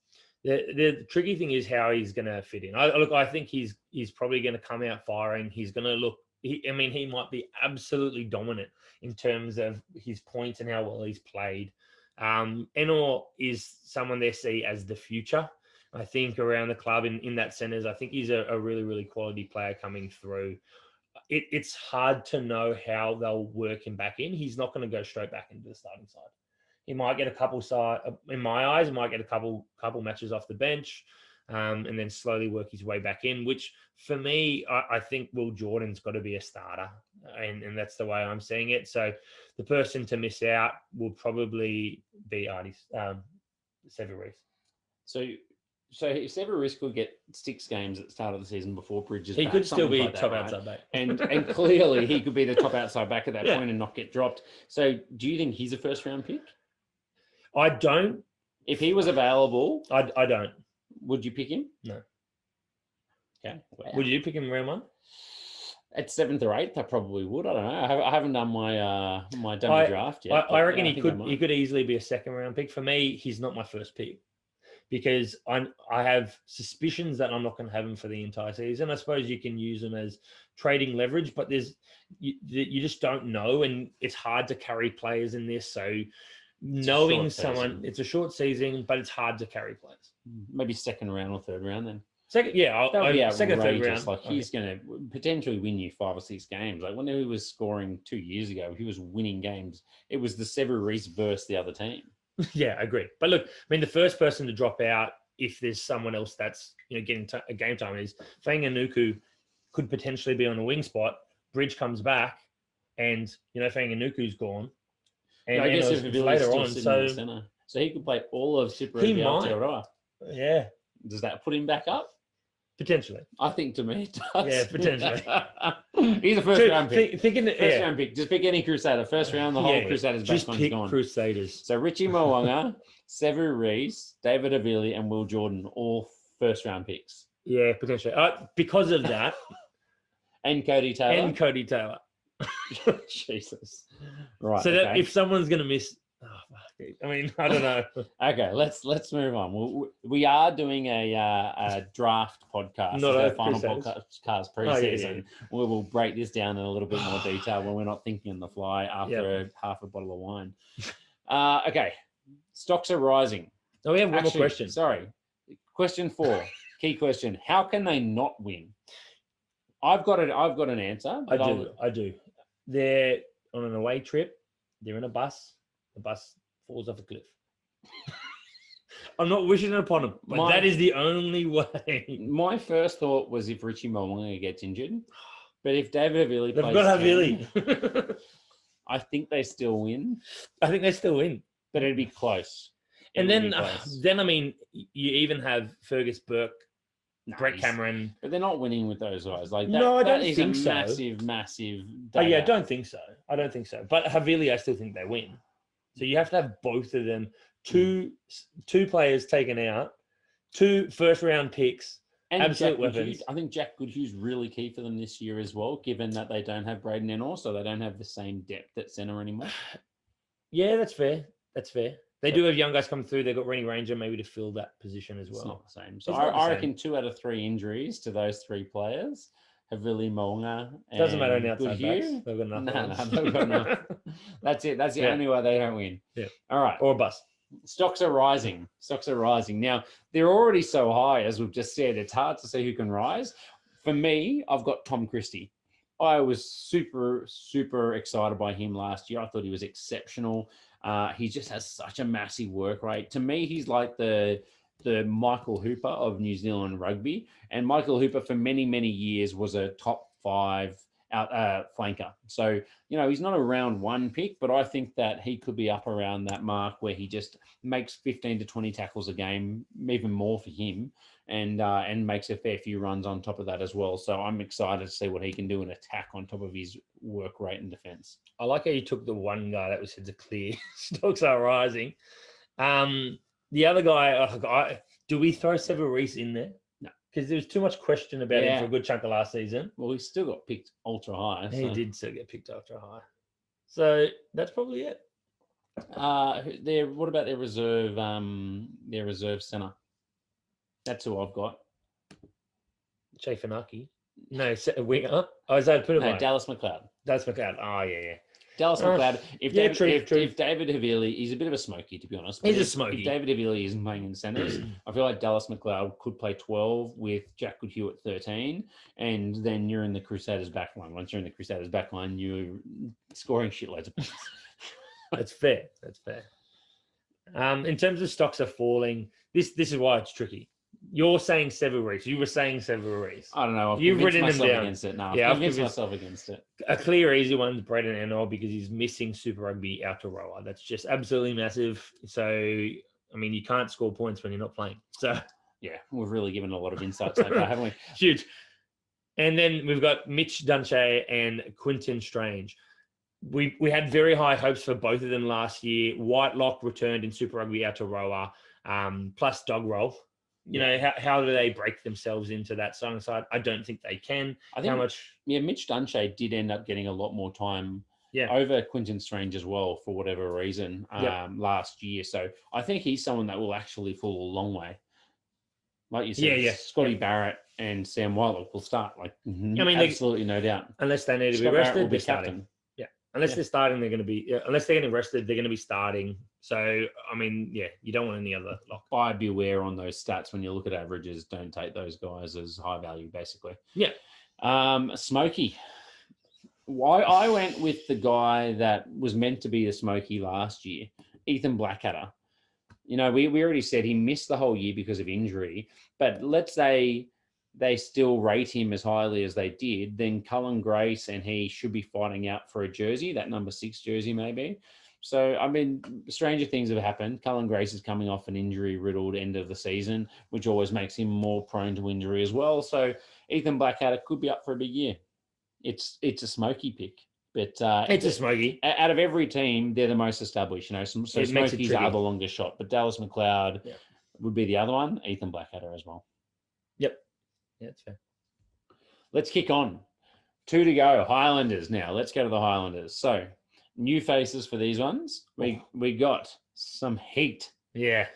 The tricky thing is how he's going to fit in. I think he's probably going to come out firing. He's going to look. He might be absolutely dominant in terms of his points and how well he's played. Enor is someone they see as the future. I think around the club in that centres, I think he's a really, really quality player coming through. It's hard to know how they'll work him back in. He's not going to go straight back into the starting side. He might get a couple in my eyes, might get a couple matches off the bench, and then slowly work his way back in, which for me, I think Will Jordan's got to be a starter. And that's the way I'm seeing it. So the person to miss out will probably be Severis. So if Severis could get 6 games at the start of the season before Bridges, he back, could still be like that, top right? outside back. And clearly he could be the top outside back at that point and not get dropped. So do you think he's a first round pick? I don't. If he was available, I don't. Would you pick him? No. Okay. Wow. Would you pick him round 1? At 7th or 8th, I probably would. I don't know. I haven't done my draft yet. I reckon he could easily be a second round pick. For me, he's not my first pick because I have suspicions that I'm not going to have him for the entire season. I suppose you can use him as trading leverage, but you just don't know, and it's hard to carry players in this. So knowing someone, it's a short season, but it's hard to carry players. Maybe second round or third round then. Second, second, third round. Like he's going to potentially win you 5 or 6 games. Like when he was scoring 2 years ago, he was winning games. It was the Severis versus the other team. Yeah, I agree. But look, the first person to drop out, if there's someone else that's getting a game time, is Fainga'anuku could potentially be on a wing spot. Bridge comes back, and Fainga'anuku's gone. And I guess if later on, so he could play all of Super Rugby Aotearoa. Yeah. Does that put him back up? Potentially. I think to me it does. Yeah, potentially. He's a first round pick. First round pick. Just pick any Crusader. First round, the whole Crusaders just backbone's pick gone. Crusaders. So Richie Mo'unga, Sevu Reece, David Avili, and Will Jordan, all first round picks. Yeah, potentially. Because of that. And Cody Taylor. Jesus. Right. So that if someone's going to miss, I don't know. Okay, let's move on. We are doing a draft podcast, not our a final Crusaders. podcast pre-season. We will break this down in a little bit more detail when we're not thinking on the fly after half a bottle of wine. Okay, stocks are rising. Oh, we have one more question. Sorry, question 4. Key question: how can they not win? I've got an answer. I do. They're on an away trip. They're in a bus. The bus falls off a cliff. I'm not wishing it upon them, but that is the only way. My first thought was if Richie Mo'unga gets injured, but if David Avili plays, they've got Avili. I think they still win. I think they still win, but it'd be close. And then you even have Fergus Burke, Brett Cameron, but they're not winning with those guys. Like that, no, I don't that is think a so. massive. Oh yeah, I don't think so. But Havili, I still think they win. So you have to have both of them. Two players taken out, 2 first round picks, and absolute weapons. I think Jack Goodhue's really key for them this year as well, given that they don't have Braden Enor, so they don't have the same depth at centre anymore. Yeah, that's fair. They do have young guys coming through. They've got Rennie Ranger maybe to fill that position as well. It's not the same. So I reckon 2 out of 3 injuries to those 3 players. Havili, Mo'unga, and doesn't matter in outside backs. Goodhue. They've got nothing. No, they've got enough. That's it. That's the only way they don't win. Yeah. All right. Or a bus. Stocks are rising. Now, they're already so high, as we've just said. It's hard to see who can rise. For me, I've got Tom Christie. I was super, super excited by him last year. I thought he was exceptional. He just has such a massive work rate. To me, he's like the Michael Hooper of New Zealand rugby. And Michael Hooper, for many, many years, was a top 5 flanker. So, he's not a round 1 pick, but I think that he could be up around that mark where he just makes 15 to 20 tackles a game, even more for him, and makes a fair few runs on top of that as well. So I'm excited to see what he can do in attack on top of his work rate and defense. I like how you took the one guy that was said to clear. Stocks are rising. The other guy, Do we throw Severeese in there? No. Because there was too much question about him Yeah. for a good chunk of last season. Well, he still got picked ultra high. He So. did still get picked ultra high. So that's probably it. What about their reserve centre? That's who I've got. Chafanaki. No, a winger. Oh, is that put it No, right? Dallas McLeod. That's McLeod. Oh, yeah. Dallas McLeod. If yeah, David, true. if David Havili, he's a bit of a smoky, to be honest. He's but a if- smoky. If David Havili isn't playing in centres, I feel like Dallas McLeod could play 12 with Jack Goodhue at 13, and then you're in the Crusaders back line. Once you're in the Crusaders back line, you're scoring shitloads of points. That's fair. In terms of stocks are falling, this is why it's tricky. You're saying Severeese. You were saying Severeese. I don't know. I've You've convinced written them myself down. against it. No, Yeah, I've I've convinced convinced- myself against it. A clear, easy one's Braden Ennor because he's missing Super Rugby Aotearoa. That's just absolutely massive. So, I mean, you can't score points when you're not playing. So, Yeah, we've really given a lot of insight so far, haven't we? huge. And then we've got Mitch Dunshea and Quinton Strange. We had very high hopes for both of them last year. Whitelock returned in Super Rugby Aotearoa, plus dog roll. You know, how do they break themselves into that side? I don't think they can. I think How much? Yeah, Mitch Dunshea did end up getting a lot more time over Quinton Strange as well for whatever reason last year. So I think he's someone that will actually fall a long way. Like you said, Scotty Barrett and Sam Whitelock will start. Like, I mean, absolutely no doubt. Unless they need to Scott be Barrett rested, will be they're starting. captain. Unless they're starting, they're going to be. Unless they're getting rested, they're going to be starting. So, I mean, you don't want any other lock. Buyer beware on those stats when you look at averages. Don't take those guys as high value, basically. Yeah. Smokey. Why I went with the guy that was meant to be the Smokey last year, Ethan Blackadder. You know, we already said he missed the whole year because of injury, but let's say they still rate him as highly as they did, then Cullen Grace and he should be fighting out for a jersey, that number 6 jersey maybe. So, I mean, stranger things have happened. Cullen Grace is coming off an injury-riddled end of the season, which always makes him more prone to injury as well. So, Ethan Blackadder could be up for a big year. It's a smoky pick. But It's a smoky. Out of every team, they're the most established, you know. So It makes it Smokies are tricky. the longest shot, but Dallas McLeod would be the other one. Ethan Blackadder as well. Yep. Yeah, that's fair. Let's kick on. 2 to go. Highlanders now. Let's go to the Highlanders. So, new faces for these ones. We got some heat. Yeah.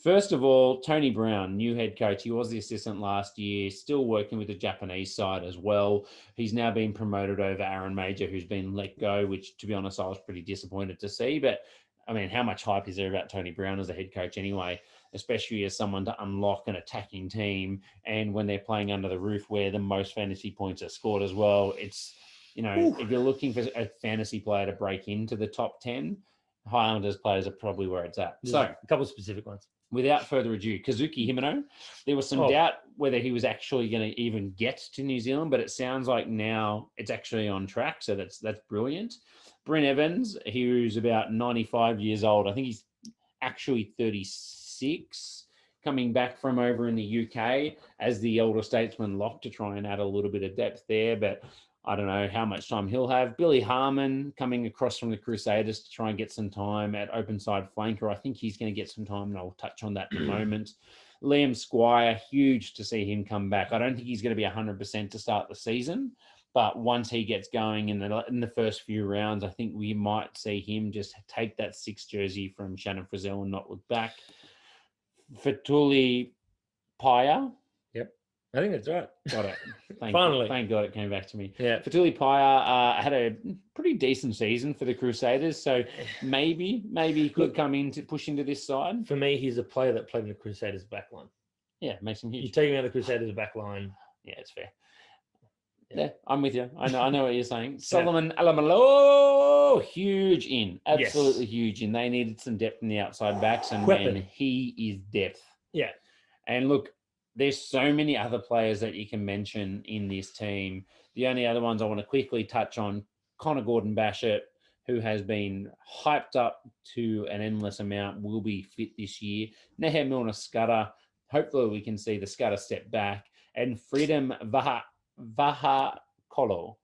First of all, Tony Brown, new head coach. He was the assistant last year, still working with the Japanese side as well. He's now been promoted over Aaron Major, who's been let go, which, to be honest, I was pretty disappointed to see. But, I mean, how much hype is there about Tony Brown as a head coach anyway, especially as someone to unlock an attacking team and when they're playing under the roof where the most fantasy points are scored as well. It's, you know, if you're looking for a fantasy player to break into the top 10, Highlanders players are probably where it's at. There's So, a couple of specific ones. without further ado, Kazuki Himeno, there was some doubt whether he was actually going to even get to New Zealand, but it sounds like now it's actually on track. So that's brilliant. Bryn Evans, who's about 95 years old. I think he's actually 36, coming back from over in the UK as the elder statesman lock to try and add a little bit of depth there. But I don't know how much time he'll have. Billy Harmon coming across from the Crusaders to try and get some time at open side flanker. I think he's going to get some time, and I'll touch on that in a moment. Liam Squire, huge to see him come back. I don't think he's going to be 100% to start the season, but once he gets going in the first few rounds, I think we might see him just take that 6 jersey from Shannon Frizzell and not look back. Fatuli Paya. I think that's right. Got it. Finally. Thank God it came back to me. Yeah. Fatuli Paya had a pretty decent season for the Crusaders, so maybe he could come in to push into this side. For me, he's a player that played in the Crusaders backline. Yeah, makes him You huge. take him out of the Crusaders backline. Yeah, it's fair. Yeah, I'm with you. I know what you're saying. Solomon Alamalo, huge in. Absolutely huge in. They needed some depth in the outside backs, and Weapon. man, he is depth. Yeah. And look, there's so many other players that you can mention in this team. The only other ones I want to quickly touch on, Connor Gordon-Bashett, who has been hyped up to an endless amount, will be fit this year. Nehe Milner-Skudder, hopefully we can see the Skudder step back. And Freedom Vahakolo,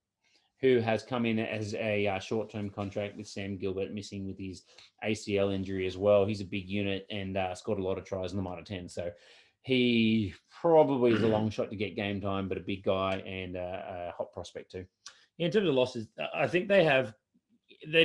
who has come in as a short-term contract with Sam Gilbert, missing with his ACL injury as well. He's a big unit and scored a lot of tries in the minor 10. So he probably is a long shot to get game time, but a big guy and a hot prospect too. In terms of losses, I think they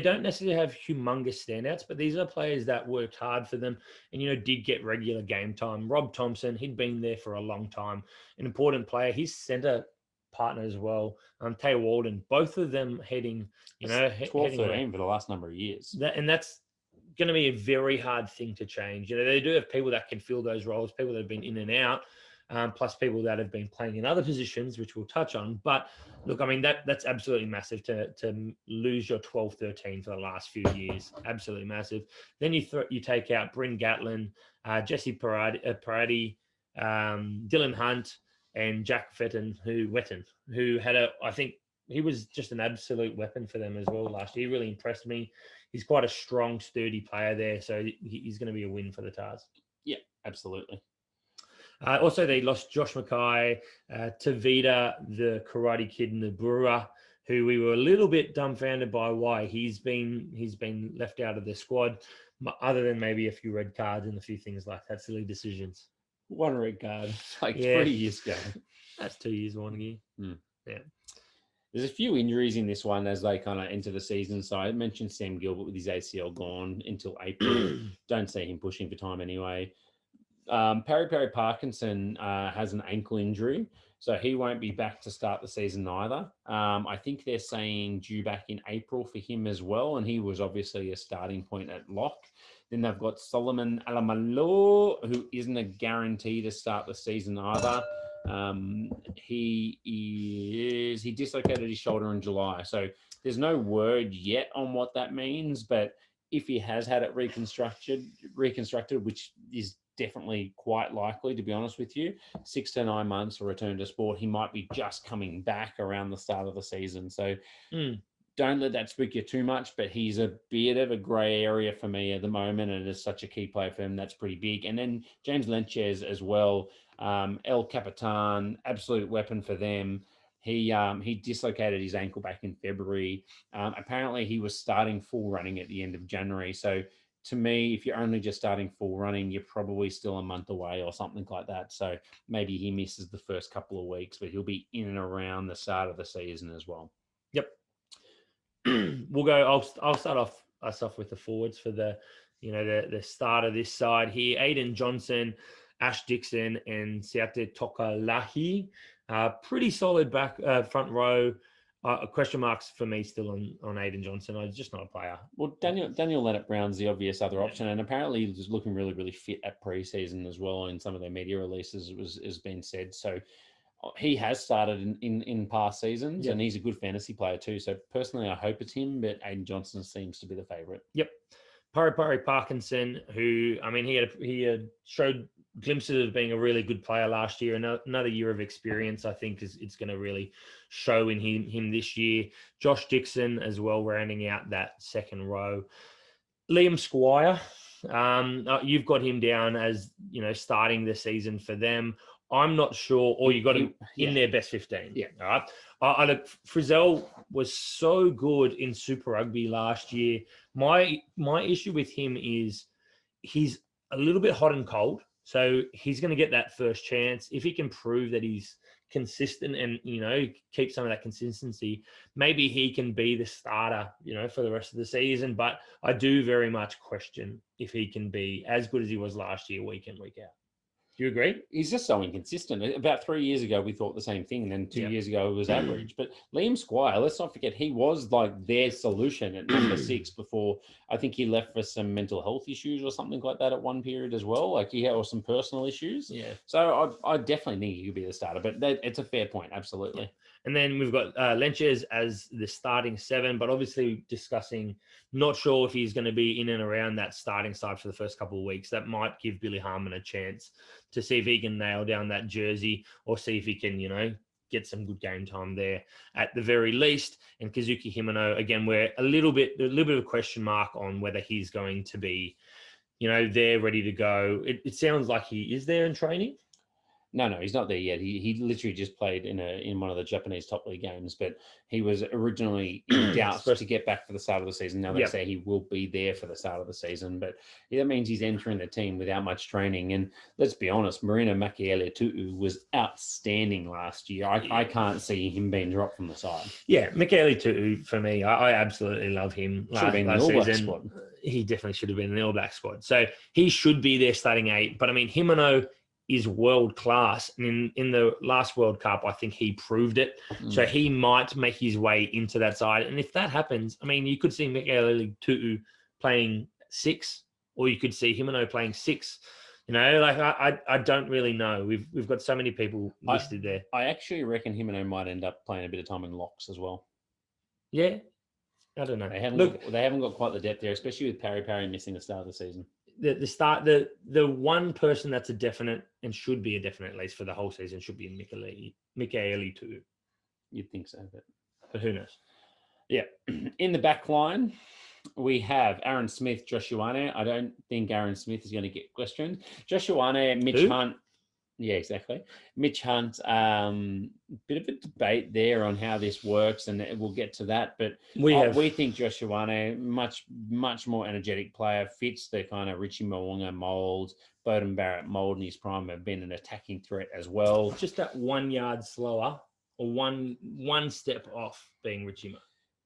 don't necessarily have humongous standouts, but these are players that worked hard for them and, did get regular game time. Rob Thompson, he'd been there for a long time, an important player. His centre partner as well, Tay Walden, both of them heading, 12, 13 for the last number of years. And that's going to be a very hard thing to change. They do have people that can fill those roles, people that have been in and out, plus people that have been playing in other positions, which we'll touch on. But look, I mean, that's absolutely massive to lose your 12, 13 for the last few years. Absolutely massive. Then you take out Bryn Gatlin, Jesse Parati, Dylan Hunt, and Jack Wetton, who had I think he was just an absolute weapon for them as well last year. He really impressed me. He's quite a strong, sturdy player there, so he's going to be a win for the Tars. Yeah, absolutely. Also, they lost Josh Mackay, Tavita, the Karate Kid, and the Brewer, who we were a little bit dumbfounded by why he's been left out of the squad, other than maybe a few red cards and a few things like that, silly decisions. One red card, 3 years ago. That's 2 years, 1 year. Yeah. There's a few injuries in this one as they kind of enter the season. So I mentioned Sam Gilbert with his ACL gone until April. Don't see him pushing for time anyway. Perry Parkinson has an ankle injury, so he won't be back to start the season either. I think they're saying due back in April for him as well, and he was obviously a starting point at lock. Then they've got Solomon Alamalo, who isn't a guarantee to start the season either. He dislocated his shoulder in July, so there's no word yet on what that means, but if he has had it reconstructed, which is definitely quite likely, to be honest with you, 6 to 9 months to return to sport, he might be just coming back around the start of the season. So don't let that spook you too much, but he's a bit of a grey area for me at the moment, and is such a key player for him. That's pretty big. And then James Lenchez as well, El Capitan, absolute weapon for them. He dislocated his ankle back in February. Apparently he was starting full running at the end of January. So to me, if you're only just starting full running, you're probably still a month away or something like that. So maybe he misses the first couple of weeks, but he'll be in and around the start of the season as well. Yep. We'll go. I'll start us off with the forwards for the start of this side here. Aiden Johnson, Ash Dixon, and Siate Tokalahi. Pretty solid back front row. Question marks for me still on Aiden Johnson. I'm just not a player. Well, Daniel Leonard-Brown's the obvious other option, and apparently he's looking really, really fit at pre-season as well. In some of their media releases, has been said. So he has started in past seasons, and he's a good fantasy player too. So personally, I hope it's him, but Aiden Johnson seems to be the favourite. Yep. Perry Parkinson, who, I mean, he had showed glimpses of being a really good player last year. Another year of experience, I think, it's going to really show in him this year. Josh Dixon as well, rounding out that second row. Liam Squire, you've got him down as, starting the season for them. I'm not sure, or you got him in their best 15. Yeah. All right. Look, Frizzell was so good in Super Rugby last year. My issue with him is he's a little bit hot and cold. So he's going to get that first chance. If he can prove that he's consistent and, keep some of that consistency, maybe he can be the starter, for the rest of the season. But I do very much question if he can be as good as he was last year, week in, week out. Do you agree? He's just so inconsistent. About 3 years ago, we thought the same thing. And then 2 years ago, it was average. But Liam Squire, let's not forget, he was like their solution at number 6 before. I think he left for some mental health issues or something like that at one period as well. Like he had some personal issues. Yeah. So I definitely think he could be the starter. But it's a fair point. Absolutely. Yeah. And then we've got Lenchez as the starting 7, but obviously discussing, not sure if he's going to be in and around that starting side for the first couple of weeks. That might give Billy Harmon a chance to see if he can nail down that jersey or see if he can, get some good game time there at the very least. And Kazuki Himeno, again, we're a little bit of a question mark on whether he's going to be, there ready to go. It sounds like he is there in training. No, he's not there yet. He literally just played in one of the Japanese top league games, but he was originally in doubt to get back for the start of the season. Now they say he will be there for the start of the season, but that means he's entering the team without much training. And let's be honest, Marina Makiele-Tu'u was outstanding last year. I can't see him being dropped from the side. Yeah, Makiele-Tu'u for me, I absolutely love him. Should have been in the All Black squad. He definitely should have been in the All Black squad. So he should be there starting 8. But I mean, Himeno is world class. And in the last World Cup, I think he proved it. So he might make his way into that side. And if that happens, I mean, you could see Makiele-Tu'u playing 6, or you could see Himeno playing 6. You know, like I don't really know. We've got so many people listed there. I actually reckon Himeno might end up playing a bit of time in locks as well. Yeah. I don't know. They haven't got quite the depth there, especially with Parry missing the start of the season. The one person that's a definite and should be a definite, at least for the whole season, should be Makiele-Tu'u. You'd think so, but who knows? Yeah. In the back line, we have Aaron Smith, Josh Ioane. I don't think Aaron Smith is going to get questioned. Josh Ioane, Mitch Hunt. Yeah, exactly. Mitch Hunt, bit of a debate there on how this works, and we'll get to that. But we think Josh Ioane, much more energetic player, fits the kind of Richie Mo'unga mould, Bowden Barrett mould in his prime, have been an attacking threat as well. Just that 1 yard slower, or one step off being Richie Mo.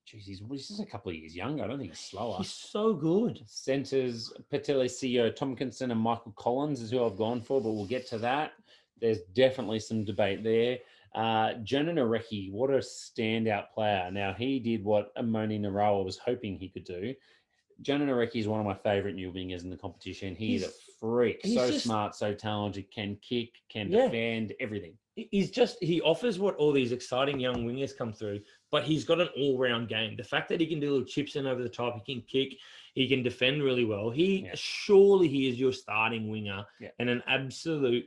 Jeez, he's a couple of years younger. I don't think he's slower. He's so good. Centers, Patelisio Tompkinson and Michael Collins is who I've gone for, but we'll get to that. There's definitely some debate there. Jonah Nareki, what a standout player. Now, he did what Amoni Narawa was hoping he could do. Jonah Nareki is one of my favourite new wingers in the competition. He's a freak. So smart, so talented, can kick, can defend, everything. He offers what all these exciting young wingers come through, but he's got an all-round game. The fact that he can do little chips in over the top, he can kick, he can defend really well. Surely he is your starting winger and an absolute,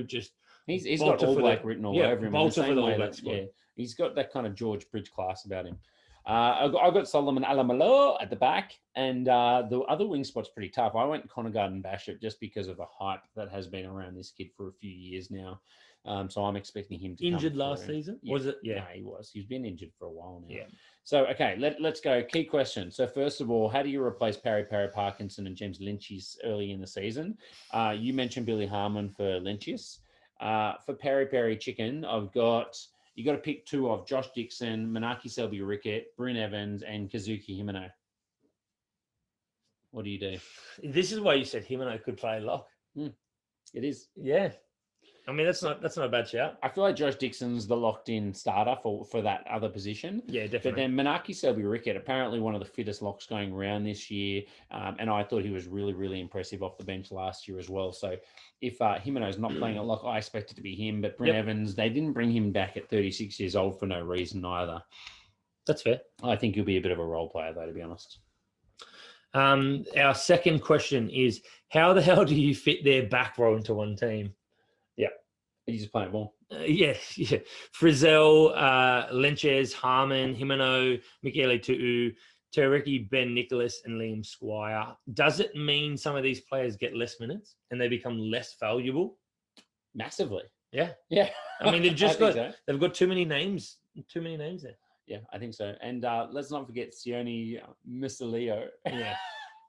just he's got All Black written all over him. Bolter for the All Black squad. Yeah, he's got that kind of George Bridge class about him. I got Solomon Alamalo at the back, and the other wing spot's pretty tough. I went Conagard and Bashop just because of the hype that has been around this kid for a few years now. So I'm expecting him to injured last season. Yeah. Was it? Yeah, no, he was. He's been injured for a while now. Yeah. So okay, let's go. Key question. So first of all, how do you replace Parry Parkinson and James Lynchius early in the season? You mentioned Billy Harmon for Lynchius. For Parry Chicken, you got to pick 2 of Josh Dixon, Manaki Selby-Rickett, Bryn Evans, and Kazuki Himeno. What do you do? This is why you said Himeno could play lock. It is. Yeah. I mean, that's not a bad shout. I feel like Josh Dixon's the locked-in starter for that other position. Yeah, definitely. But then Manaki Selby-Rickett, apparently one of the fittest locks going around this year, and I thought he was really, really impressive off the bench last year as well. So if Himeno's not playing at lock, I expect it to be him. But Bryn Evans, they didn't bring him back at 36 years old for no reason either. That's fair. I think he'll be a bit of a role player, though, to be honest. Our second question is, how the hell do you fit their back row into one team? Yeah. You just play it more. Yeah. Frizzell, Lenches, Harmon, Himeno, Makiele-Tu'u, Tereki, Ben Nicholas, and Liam Squire. Does it mean some of these players get less minutes and they become less valuable? Massively. Yeah. Yeah. I mean, they've got too many names there. Yeah, I think so. And let's not forget Sione Misalio. Yeah.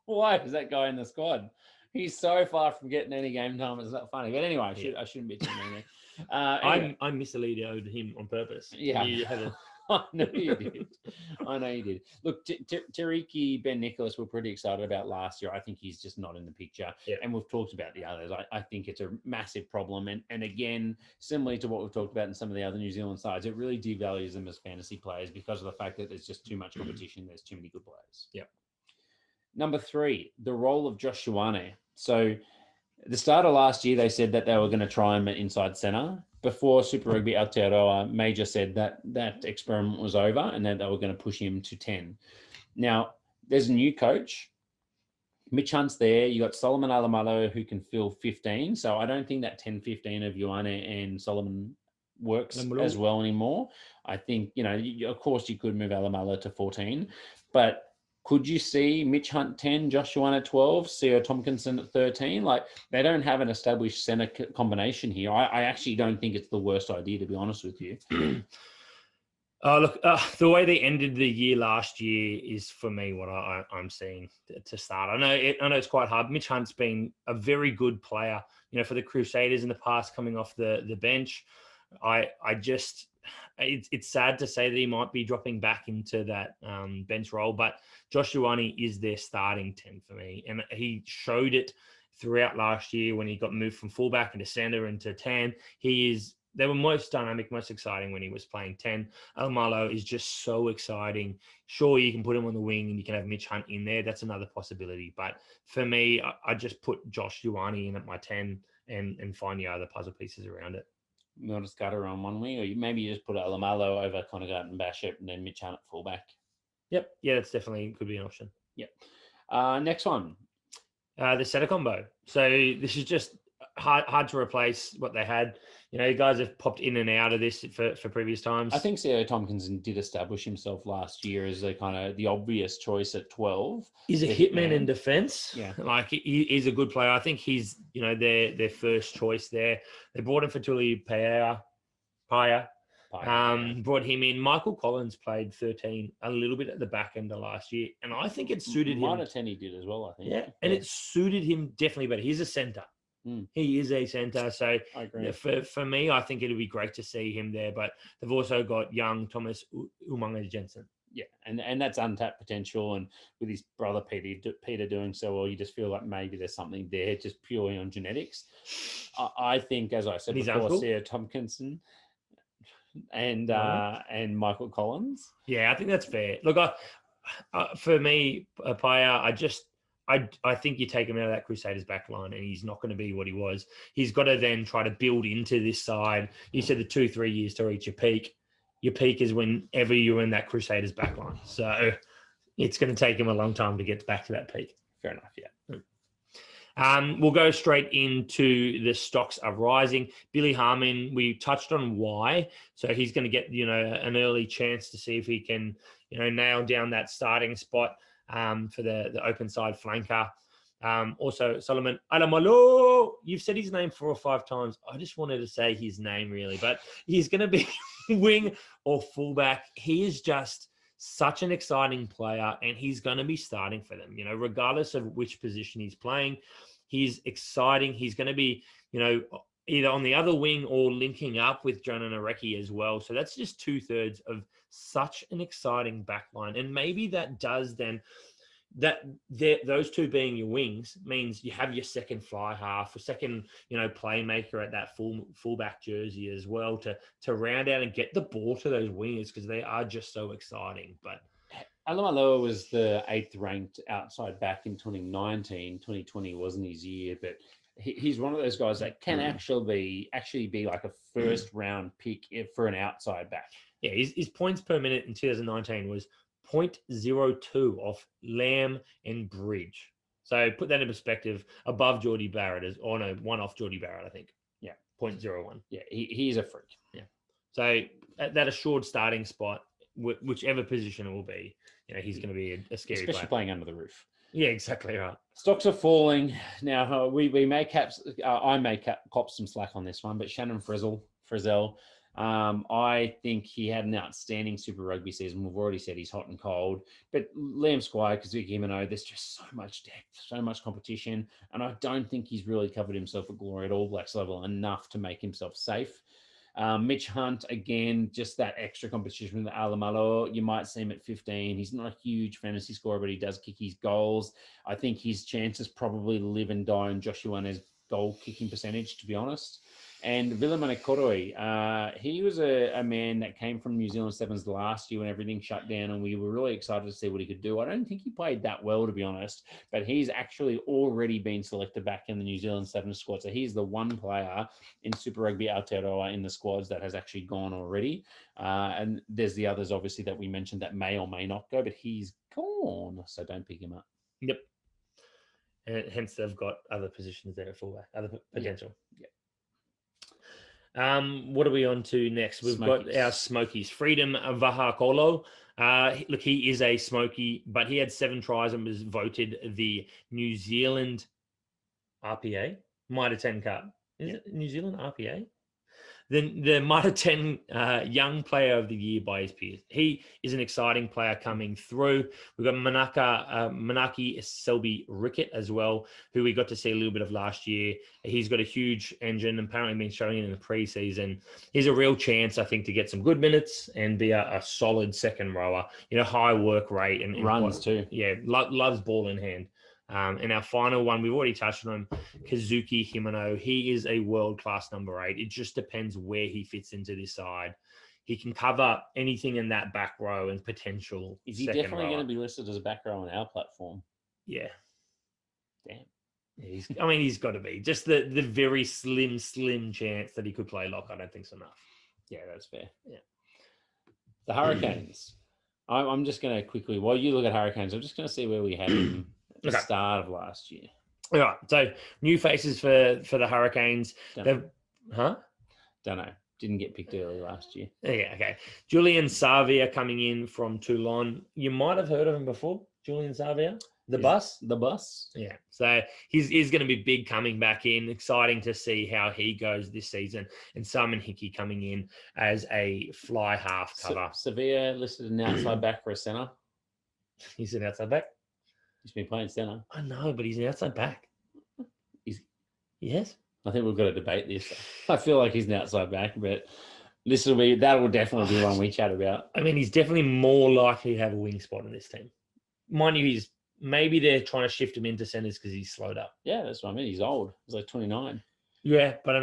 Why is that guy in the squad? He's so far from getting any game time. It's not funny. But anyway, I shouldn't be too mean there. Anyway. I misleaded him on purpose. Yeah. I know you did. Look, Tereki, Ben Nicholas, we're pretty excited about last year. I think he's just not in the picture. Yeah. And we've talked about the others. I think it's a massive problem. And again, similarly to what we've talked about in some of the other New Zealand sides, it really devalues them as fantasy players because of the fact that there's just too much competition. There's too many good players. Yeah. Number 3, the role of Josh Ioane. So at the start of last year, they said that they were going to try him at inside centre. Before Super Rugby Aotearoa, Major said that experiment was over and that they were going to push him to 10. Now, there's a new coach. Mitch Hunt's there. You got Solomon Alamalo who can fill 15. So I don't think that 10-15 of Ioane and Solomon works as well anymore. I think, of course you could move Alamalo to 14, but Could you see Mitch Hunt 10, Josh Yuan at 12, Theo Tompkinson at 13? Like, they don't have an established centre combination here. I actually don't think it's the worst idea, to be honest with you. Look, the way they ended the year last year is, for me, what I'm seeing to start. I know it's quite hard. Mitch Hunt's been a very good player, for the Crusaders in the past, coming off the bench. It's sad to say that he might be dropping back into that bench role, but Josh Ioane is their starting 10 for me. And he showed it throughout last year when he got moved from fullback into centre into 10. They were most dynamic, most exciting when he was playing 10. Almalo is just so exciting. Sure, you can put him on the wing and you can have Mitch Hunt in there. That's another possibility. But for me, I just put Josh Ioane in at my 10 and find the other puzzle pieces around it. You want to scatter on one wing, or maybe you just put Almalo over Conaghat and Basham and then Mitch Hunt at fullback. Yep. Yeah, that's definitely could be an option. Yep. Next one. The centre combo. So this is just hard to replace what they had. You guys have popped in and out of this for previous times. I think Theo Tompkinson did establish himself last year as a kind of the obvious choice at 12. He's a hitman in defence. Yeah. Like, he's a good player. I think he's, their first choice there. They brought him for Tuli Paya. Brought him in. Michael Collins played 13 a little bit at the back end of last year, and I think it suited him. Minor 10 he did as well, I think. Yeah, and it suited him definitely better. He's a centre. He is a centre. So I agree. For me, I think it'll be great to see him there. But they've also got young Thomas Umaga Jensen. Yeah, and that's untapped potential. And with his brother Peter doing so well, you just feel like maybe there's something there just purely on genetics. I think, as I said before, Theo Tompkinson and Michael Collins. Yeah, I think that's fair. Look, for me, Paya, I think you take him out of that Crusaders back line and he's not going to be what he was. He's got to then try to build into this side. You said the 2-3 years to reach your peak. Your peak is whenever you're in that Crusaders back line. So it's going to take him a long time to get back to that peak. Fair enough, yeah. We'll go straight into the stocks are rising. Billy Harmon, we touched on why. So he's going to get, an early chance to see if he can, nail down that starting spot for the open side flanker. Also, Solomon Alamalo, you've said his name 4 or 5 times. I just wanted to say his name really, but he's going to be wing or fullback. He is just such an exciting player and he's going to be starting for them, regardless of which position he's playing. He's exciting. He's going to be, either on the other wing or linking up with Jonah Nareki as well. So that's just 2/3 of such an exciting backline. And maybe that does then, those two being your wings means you have your second fly half, a second, playmaker at that fullback jersey as well to round out and get the ball to those wingers because they are just so exciting. But Alamaloa was the 8th ranked outside back in 2019. 2020 wasn't his year, but he's one of those guys that can actually be like a first round pick for an outside back. Yeah, his points per minute in 2019 was 0.02 off Lamb and Bridge. So put that in perspective, above Geordie Barrett one off Geordie Barrett, I think. Yeah, 0.01. Yeah, he's a freak. Yeah. So at that assured starting spot, whichever position it will be, he's going to be a scary especially player. Playing under the roof. Yeah, exactly right. Stocks are falling now. We may I may cop some slack on this one, but Shannon Frizzell, I think he had an outstanding Super Rugby season. We've already said he's hot and cold, but Liam Squire, Kazuki Himeno, there's just so much depth, so much competition, and I don't think he's really covered himself at glory at All Blacks level enough to make himself safe. Mitch Hunt, again, just that extra competition with Alamalo. You might see him at 15. He's not a huge fantasy scorer, but he does kick his goals. I think his chances probably live and die on Joshua Ioane's goal kicking percentage, to be honest. And Vilimane Koroi, he was a man that came from New Zealand Sevens last year when everything shut down, and we were really excited to see what he could do. I don't think he played that well, to be honest, but he's actually already been selected back in the New Zealand Sevens squad. So he's the one player in Super Rugby Aotearoa in the squads that has actually gone already. And there's the others, obviously, that we mentioned that may or may not go, but he's gone, so don't pick him up. Yep. And hence they've got other positions there at fullback, other potential. Yeah. What are we on to next? We've got our Smokies. Freedom Vahakolo. Look, he is a Smoky, but he had 7 tries and was voted the New Zealand RPA Mitre 10 Cup. Is it New Zealand RPA? The Mitre 10 Young Player of the Year by his peers. He is an exciting player coming through. We've got Manaki Selby Rickett as well, who we got to see a little bit of last year. He's got a huge engine, apparently been showing it in the preseason. He's a real chance, I think, to get some good minutes and be a solid second rower. High work rate and runs too. Yeah, loves ball in hand. And our final one, we've already touched on him, Kazuki Himano. He is a world-class number 8. It just depends where he fits into this side. He can cover anything in that back row and potential. Is he definitely going to be listed as a back row on our platform? Yeah. Damn. Yeah, he's got to be. Just the very slim chance that he could play lock. I don't think so enough. Yeah, that's fair. Yeah. The Hurricanes. I'm just going to quickly, while you look at Hurricanes, I'm just going to see where we had him. The start of last year. All right. So new faces for the Hurricanes. Don't know. Didn't get picked early last year. Yeah, okay. Julian Savia coming in from Toulon. You might have heard of him before. Julian Savia. The bus? Yeah. So he's going to be big coming back in. Exciting to see how he goes this season. And Simon Hickey coming in as a fly half cover. Sevilla listed an outside back for a centre. He's an outside back? He's been playing centre. I know, but he's an outside back. Yes. I think we've got to debate this. I feel like he's an outside back, but that will definitely be one we chat about. He's definitely more likely to have a wing spot in this team. Mind you, maybe they're trying to shift him into centres because he's slowed up. Yeah, that's what I mean. He's old. He's like 29. Yeah, but I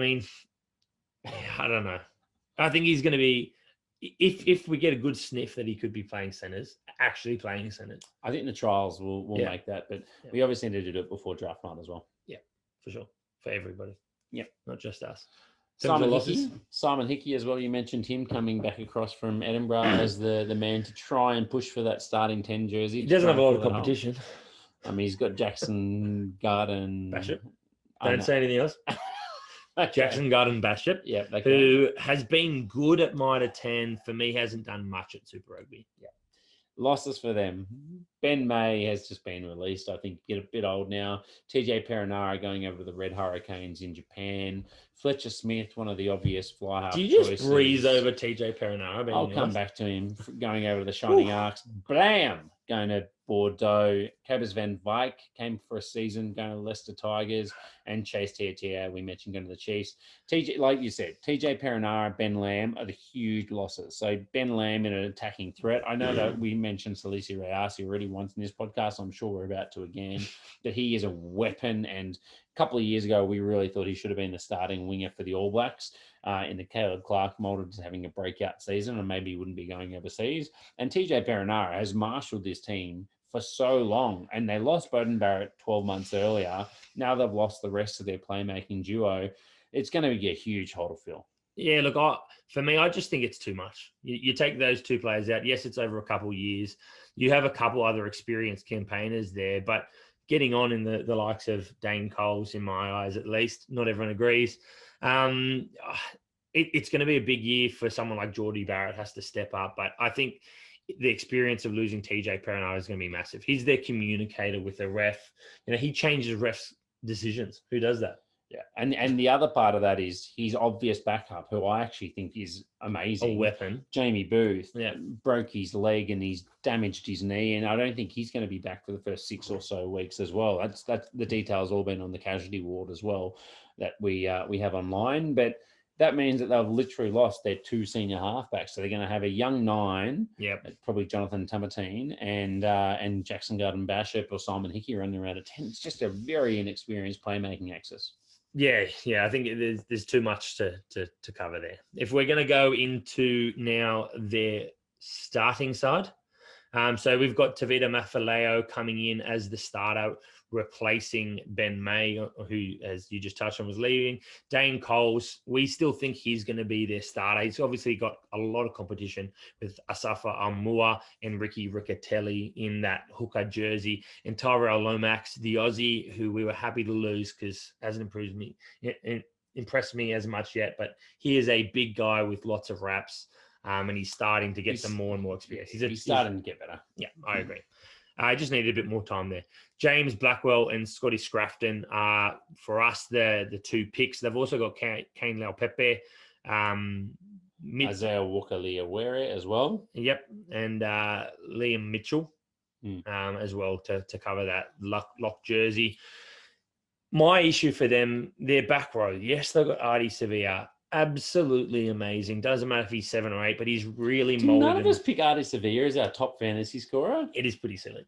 don't know. I think he's going to be. If we get a good sniff that he could be playing centres, actually playing centres. I think the trials will make that, but we obviously need to do it before draft night as well. Yeah, for sure. For everybody. Yep. Not just us. Simon Hickey as well. You mentioned him coming back across from Edinburgh as the man to try and push for that starting 10 jersey. He doesn't have a lot of competition. He's got Jackson Garden. Bashop. Don't say anything else. Jackson Garden Bashop, who has been good at Mitre 10. For me, hasn't done much at Super Rugby. Yeah. Losses for them. Ben May has just been released. I think get a bit old now. TJ Perinara going over to the Red Hurricanes in Japan. Fletcher Smith, one of the obvious fly half. Do you just breeze over TJ Perinara? I'll come back to him going over to the Shining Arcs. Blam! Going to Bordeaux. Cobus Van Wyk came for a season going to Leicester Tigers, and Chase Tiatia, we mentioned, going to the Chiefs. TJ, like you said, TJ Perinara, Ben Lamb are the huge losses. So Ben Lamb in an attacking threat. I know that we mentioned Salisi Rayasi already once in this podcast. I'm sure we're about to again. That he is a weapon, and a couple of years ago, we really thought he should have been the starting winger for the All Blacks in the Caleb Clark mold of having a breakout season, and maybe he wouldn't be going overseas. And TJ Perinara has marshaled this team for so long, and they lost Bowden Barrett 12 months earlier. Now they've lost the rest of their playmaking duo. It's going to be a huge hole to fill. Yeah, look, for me, I just think it's too much. You take those two players out. Yes, it's over a couple of years. You have a couple other experienced campaigners there, but getting on in the likes of Dane Coles, in my eyes at least, not everyone agrees. It's going to be a big year for someone like Geordie Barrett, has to step up, but I think the experience of losing TJ Perinara is going to be massive. He's their communicator with the ref. He changes refs' decisions. Who does that? Yeah, and the other part of that is his obvious backup, who I actually think is amazing. A weapon. Jamie Booth. Yeah. Broke his leg and he's damaged his knee, and I don't think he's going to be back for the first 6 or so weeks as well. That's the details all been on the casualty ward as well that we have online, but that means that they've literally lost their 2 senior halfbacks. So they're going to have a young 9, probably Jonathan Tamatine, and Jackson Garden Bashop or Simon Hickey running around at 10. It's just a very inexperienced playmaking axis. Yeah. I think there's too much to cover there. If we're going to go into now their starting side, so we've got Tavita Mafaleo coming in as the starter, replacing Ben May, who, as you just touched on, was leaving. Dane Coles, we still think he's going to be their starter. He's obviously got a lot of competition with Asafa Almua and Ricky Riccatelli in that hooker jersey, and Tyrell Lomax, the Aussie, who we were happy to lose because hasn't impressed me as much yet, but he is a big guy with lots of reps, and he's starting to get some more and more experience. He's starting to get better. Yeah, I agree. I just needed a bit more time there. James Blackwell and Scotty Scrafton are, for us, the two picks. They've also got Kane Laupepe, Isaiah Walker-Leawere as well. Yep, and Liam Mitchell as well to cover that lock jersey. My issue for them, their back row. Yes, they've got Artie Sevilla. Absolutely amazing. Doesn't matter if he's 7 or 8, but he's really molded. None of us pick Artie Sevilla as our top fantasy scorer. It is pretty silly.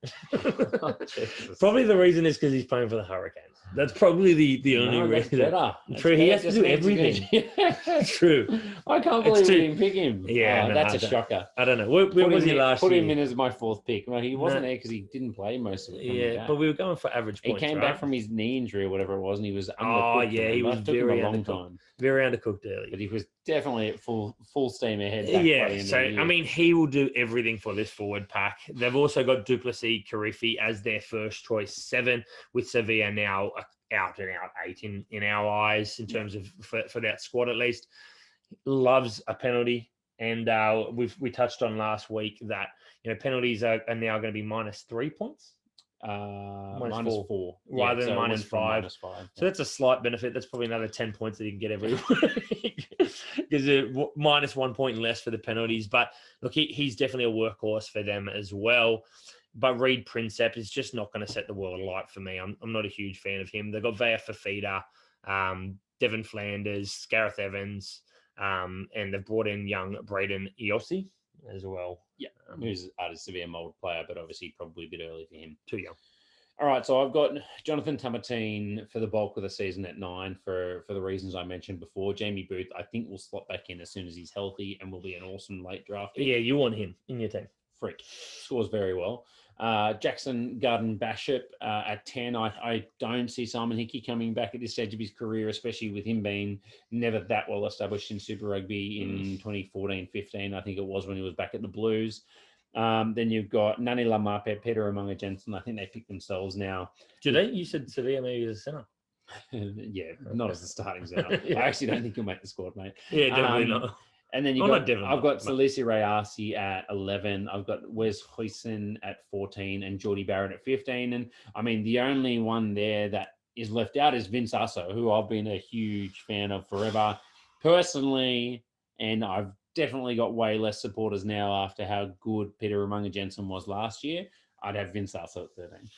Probably the reason is because he's playing for the Hurricanes. That's probably the only reason. True, he has to do everything. True. I can't believe we didn't pick him. Yeah, that's a shocker. I don't know. Where was he last year? Put him in as my 4th pick. Well, he wasn't there because he didn't play most of it. Yeah, but we were going for average points. He came back from his knee injury or whatever it was, and he was undercooked. Oh, yeah, he was very undercooked. Very undercooked early. But he was definitely at full steam ahead. Yeah, so, I mean, he will do everything for this forward pack. They've also got Duplessis Karifi as their first choice 7, with Sevilla now out and out 8 in our eyes in terms of for that squad at least. Loves a penalty, and we touched on last week that penalties are now going to be -3 points. -4 rather than -5. So that's a slight benefit. That's probably another 10 points that you can get every week because -1 point less for the penalties. But look, he's definitely a workhorse for them as well. But Reed Princep is just not going to set the world alight for me. I'm not a huge fan of him. They've got Vea Fafita, Devon Flanders, Gareth Evans, and they've brought in young Braden Iosi as well. Yeah, who's a severe mold player, but obviously probably a bit early for him. Too young. All right, so I've got Jonathan Tamatine for the bulk of the season at 9 for the reasons I mentioned before. Jamie Booth, I think, will slot back in as soon as he's healthy and will be an awesome late draft. Yeah, you want him in your team. Freak. Scores very well. Jackson Garden Bishop at 10. I don't see Simon Hickey coming back at this stage of his career, especially with him being never that well established in Super Rugby in 2014-15. I think it was when he was back at the Blues. Then you've got Nani Lamape, Peter Umunga Jensen. I think they picked themselves now. Do they? You said Sevilla maybe as a centre. Yeah, not as the starting centre. Yeah. I actually don't think he'll make the squad, mate. Yeah, definitely not. And then I've got Salisi Rayasi at 11. I've got Wes Huyson at 14 and Geordie Barrett at 15. And I mean, the only one there that is left out is Vince Asso, who I've been a huge fan of forever personally. And I've definitely got way less supporters now after how good Peter Umunga Jensen was last year. I'd have Vince Asso at 13.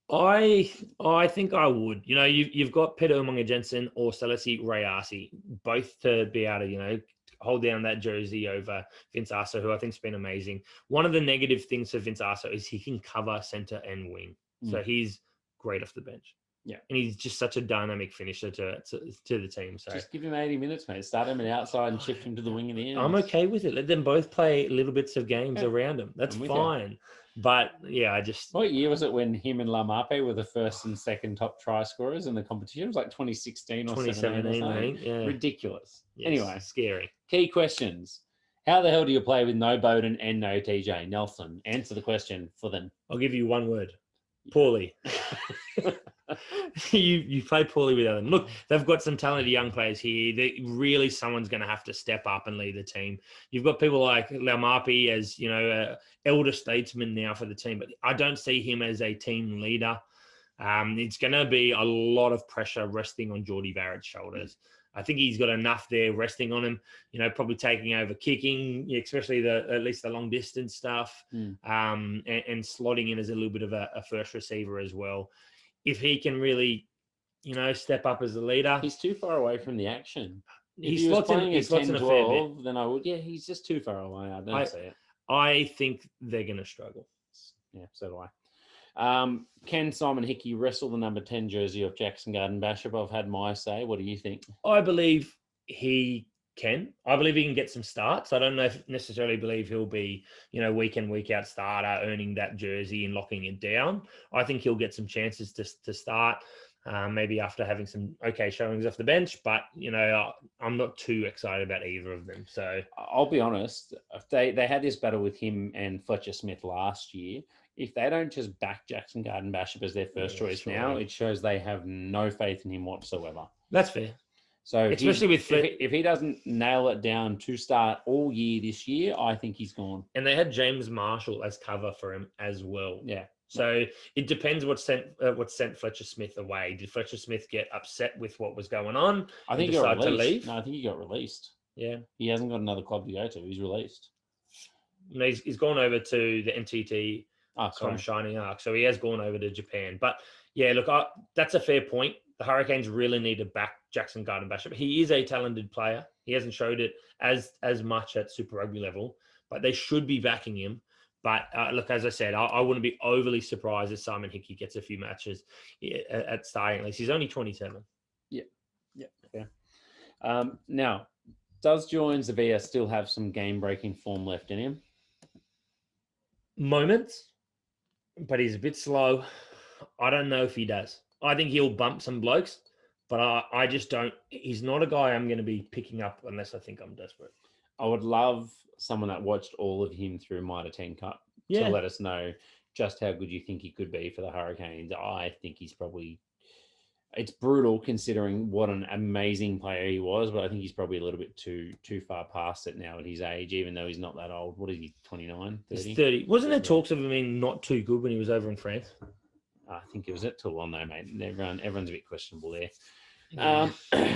I think I would. You've got Peter Umunga Jensen or Salisi Rayasi, both to be able to, hold down that jersey over Vince Asso, who I think's been amazing. One of the negative things for Vince Asso is he can cover centre and wing. So he's great off the bench. Yeah. And he's just such a dynamic finisher to the team. So just give him 80 minutes, mate. Start him at outside and shift him to the wing in the end. I'm okay with it. Let them both play little bits of games around him. That's fine. But yeah, What year was it when him and Lamape were the first and second top try scorers in the competition? It was like 2016 or 2017. I think. Yeah. Ridiculous. Yes, anyway, scary. Key questions. How the hell do you play with no Bowden and no TJ Nelson? Answer the question for them. I'll give you one word. Poorly. you play poorly without them. Look, they've got some talented young players here. Really, someone's going to have to step up and lead the team. You've got people like Laumapi as, elder statesman now for the team, but I don't see him as a team leader. It's going to be a lot of pressure resting on Geordie Barrett's shoulders. I think he's got enough there resting on him, probably taking over kicking, especially at least the long distance stuff, and slotting in as a little bit of a first receiver as well. If he can really, step up as a leader. He's too far away from the action. He's playing as 10-12, then I would, he's just too far away. I don't see it. I think they're going to struggle. Yeah, so do I. Can Simon Hickey wrestle the number 10 jersey of Jackson Garden Bishop? I've had my say. What do you think? I believe he can. I believe he can get some starts. I don't necessarily believe he'll be, week in, week out starter, earning that jersey and locking it down. I think he'll get some chances to start, maybe after having some okay showings off the bench. But, I'm not too excited about either of them. So I'll be honest. They had this battle with him and Fletcher Smith last year. If they don't just back Jackson Garden Bishop as their first choice now, it shows they have no faith in him whatsoever. That's fair. So Especially with if he doesn't nail it down to start all year this year, I think he's gone. And they had James Marshall as cover for him as well. Yeah. So it depends what sent Fletcher Smith away. Did Fletcher Smith get upset with what was going on? I think he decide got to released. leave? No, I think he got released. Yeah. He hasn't got another club to go to. He's released. No, he's gone over to the NTT Sorry. Shining Arc. So he has gone over to Japan. But yeah, look, that's a fair point. The Hurricanes really need to back Jackson Garden-Bachop. He is a talented player. He hasn't showed it as much at Super Rugby level, but they should be backing him. But look, as I said, I wouldn't be overly surprised if Simon Hickey gets a few matches at starting. At least he's only 27. Yeah. Now, does Jordan Zavia still have some game-breaking form left in him? Moments, but he's a bit slow. I don't know if he does. I think he'll bump some blokes, but I just don't. He's not a guy I'm going to be picking up unless I think I'm desperate. I would love someone that watched all of him through Mitre 10 Cup to let us know just how good you think he could be for the Hurricanes. I think he's probably... It's brutal considering what an amazing player he was, but I think he's probably a little bit too far past it now at his age, even though he's not that old. What is he, 29, 30? He's 30. Wasn't there talks of him being not too good when he was over in France? I think it was at Toulon, though, mate. Everyone's a bit questionable there. Yeah.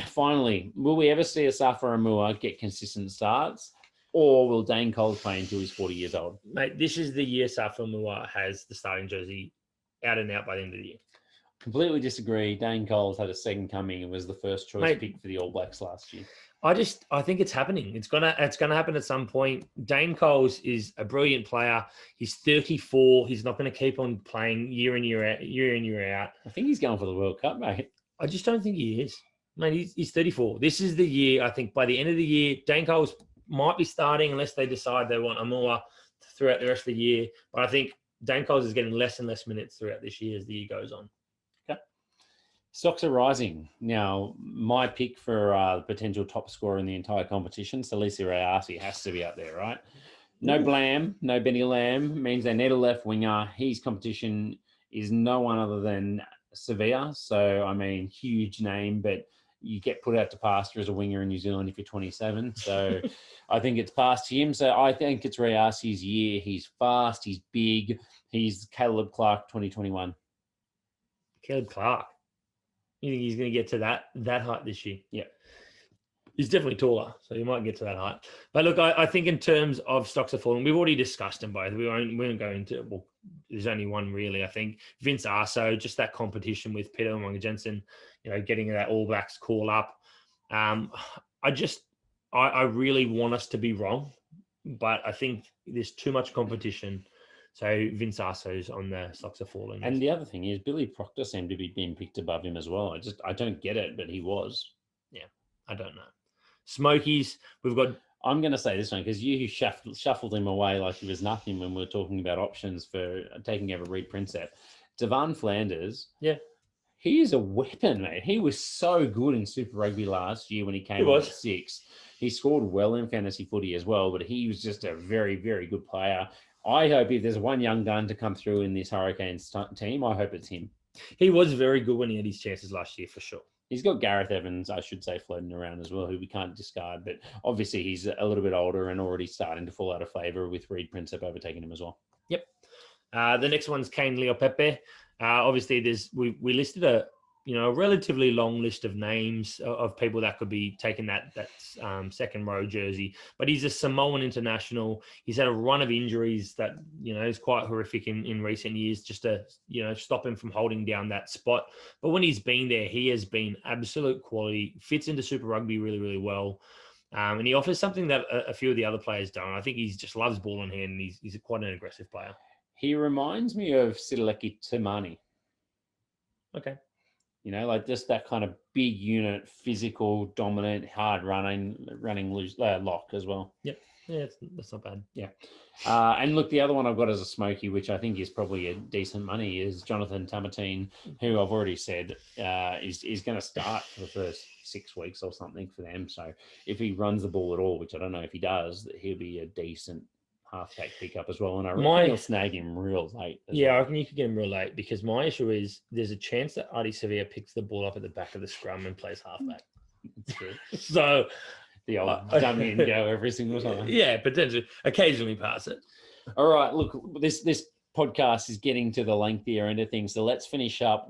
Finally, will we ever see Asafa Amua get consistent starts, or will Dane Cole play until he's 40 years old? Mate, this is the year Safa Mua has the starting jersey out and out by the end of the year. Completely disagree. Dane Cole's had a second coming and was the first choice pick for the All Blacks last year. I think it's happening. It's gonna happen at some point. Dane Coles is a brilliant player. He's 34. He's not going to keep on playing year in year out. I think he's going for the World Cup, mate. I just don't think he is. Mate, he's 34. This is the year. I think by the end of the year, Dane Coles might be starting unless they decide they want Amua throughout the rest of the year. But I think Dane Coles is getting less and less minutes throughout this year as the year goes on. Stocks are rising. Now, my pick for the potential top scorer in the entire competition, Salisi Rayasi, has to be up there, right? No Blam, no Benny Lamb, means they need a left winger. His competition is no one other than Sevilla. So, I mean, huge name, but you get put out to pasture as a winger in New Zealand if you're 27. So, I think it's past him. So, I think it's Rayasi's year. He's fast. He's big. He's Caleb Clark 2021. Caleb Clark. You think he's going to get to that height this year? Yeah. He's definitely taller, so he might get to that height. But look, I think in terms of stocks are falling, we've already discussed them both. We won't go into, well, there's only one really, I think. Vince Arso, just that competition with Peter Umaga Jensen, getting that All Blacks call up. I really want us to be wrong, but I think there's too much competition. So Vince Arso's on the stocks are falling. And the other thing is Billy Proctor seemed to be being picked above him as well. I don't get it, but he was. Yeah, I don't know. Smokies, we've got... I'm going to say this one because you shuffled him away like he was nothing when we were talking about options for taking over Reed Princep. Devon Flanders. Yeah. He is a weapon, mate. He was so good in Super Rugby last year when he came on at 6. He scored well in fantasy footy as well, but he was just a very, very good player. I hope if there's one young gun to come through in this Hurricanes team, I hope it's him. He was very good when he had his chances last year, for sure. He's got Gareth Evans, I should say, floating around as well, who we can't discard. But obviously he's a little bit older and already starting to fall out of favour with Reed Princep overtaking him as well. Yep. The next one's Kane Leopepe. Obviously, we listed a relatively long list of names of people that could be taking that second row jersey. But he's a Samoan international. He's had a run of injuries that, is quite horrific in recent years just to, stop him from holding down that spot. But when he's been there, he has been absolute quality, fits into Super Rugby really, really well. And he offers something that a few of the other players don't. I think he just loves ball in hand and he's quite an aggressive player. He reminds me of Sitaleki Tamani. Okay. Like just that kind of big unit, physical, dominant, hard running loose lock as well. Yep. Yeah, that's not bad. Yeah. And look, the other one I've got as a smoky, which I think is probably a decent money, is Jonathan Tamatine, who I've already said is going to start for the first 6 weeks or something for them. So if he runs the ball at all, which I don't know if he does, he'll be a decent half-back pickup as well. And I reckon he'll snag him real late. I reckon you could get him real late because my issue is there's a chance that Adi Sevilla picks the ball up at the back of the scrum and plays halfback. So The old dummy and go every single time. yeah, potentially, occasionally pass it. All right, look, this podcast is getting to the lengthier end of things, so let's finish up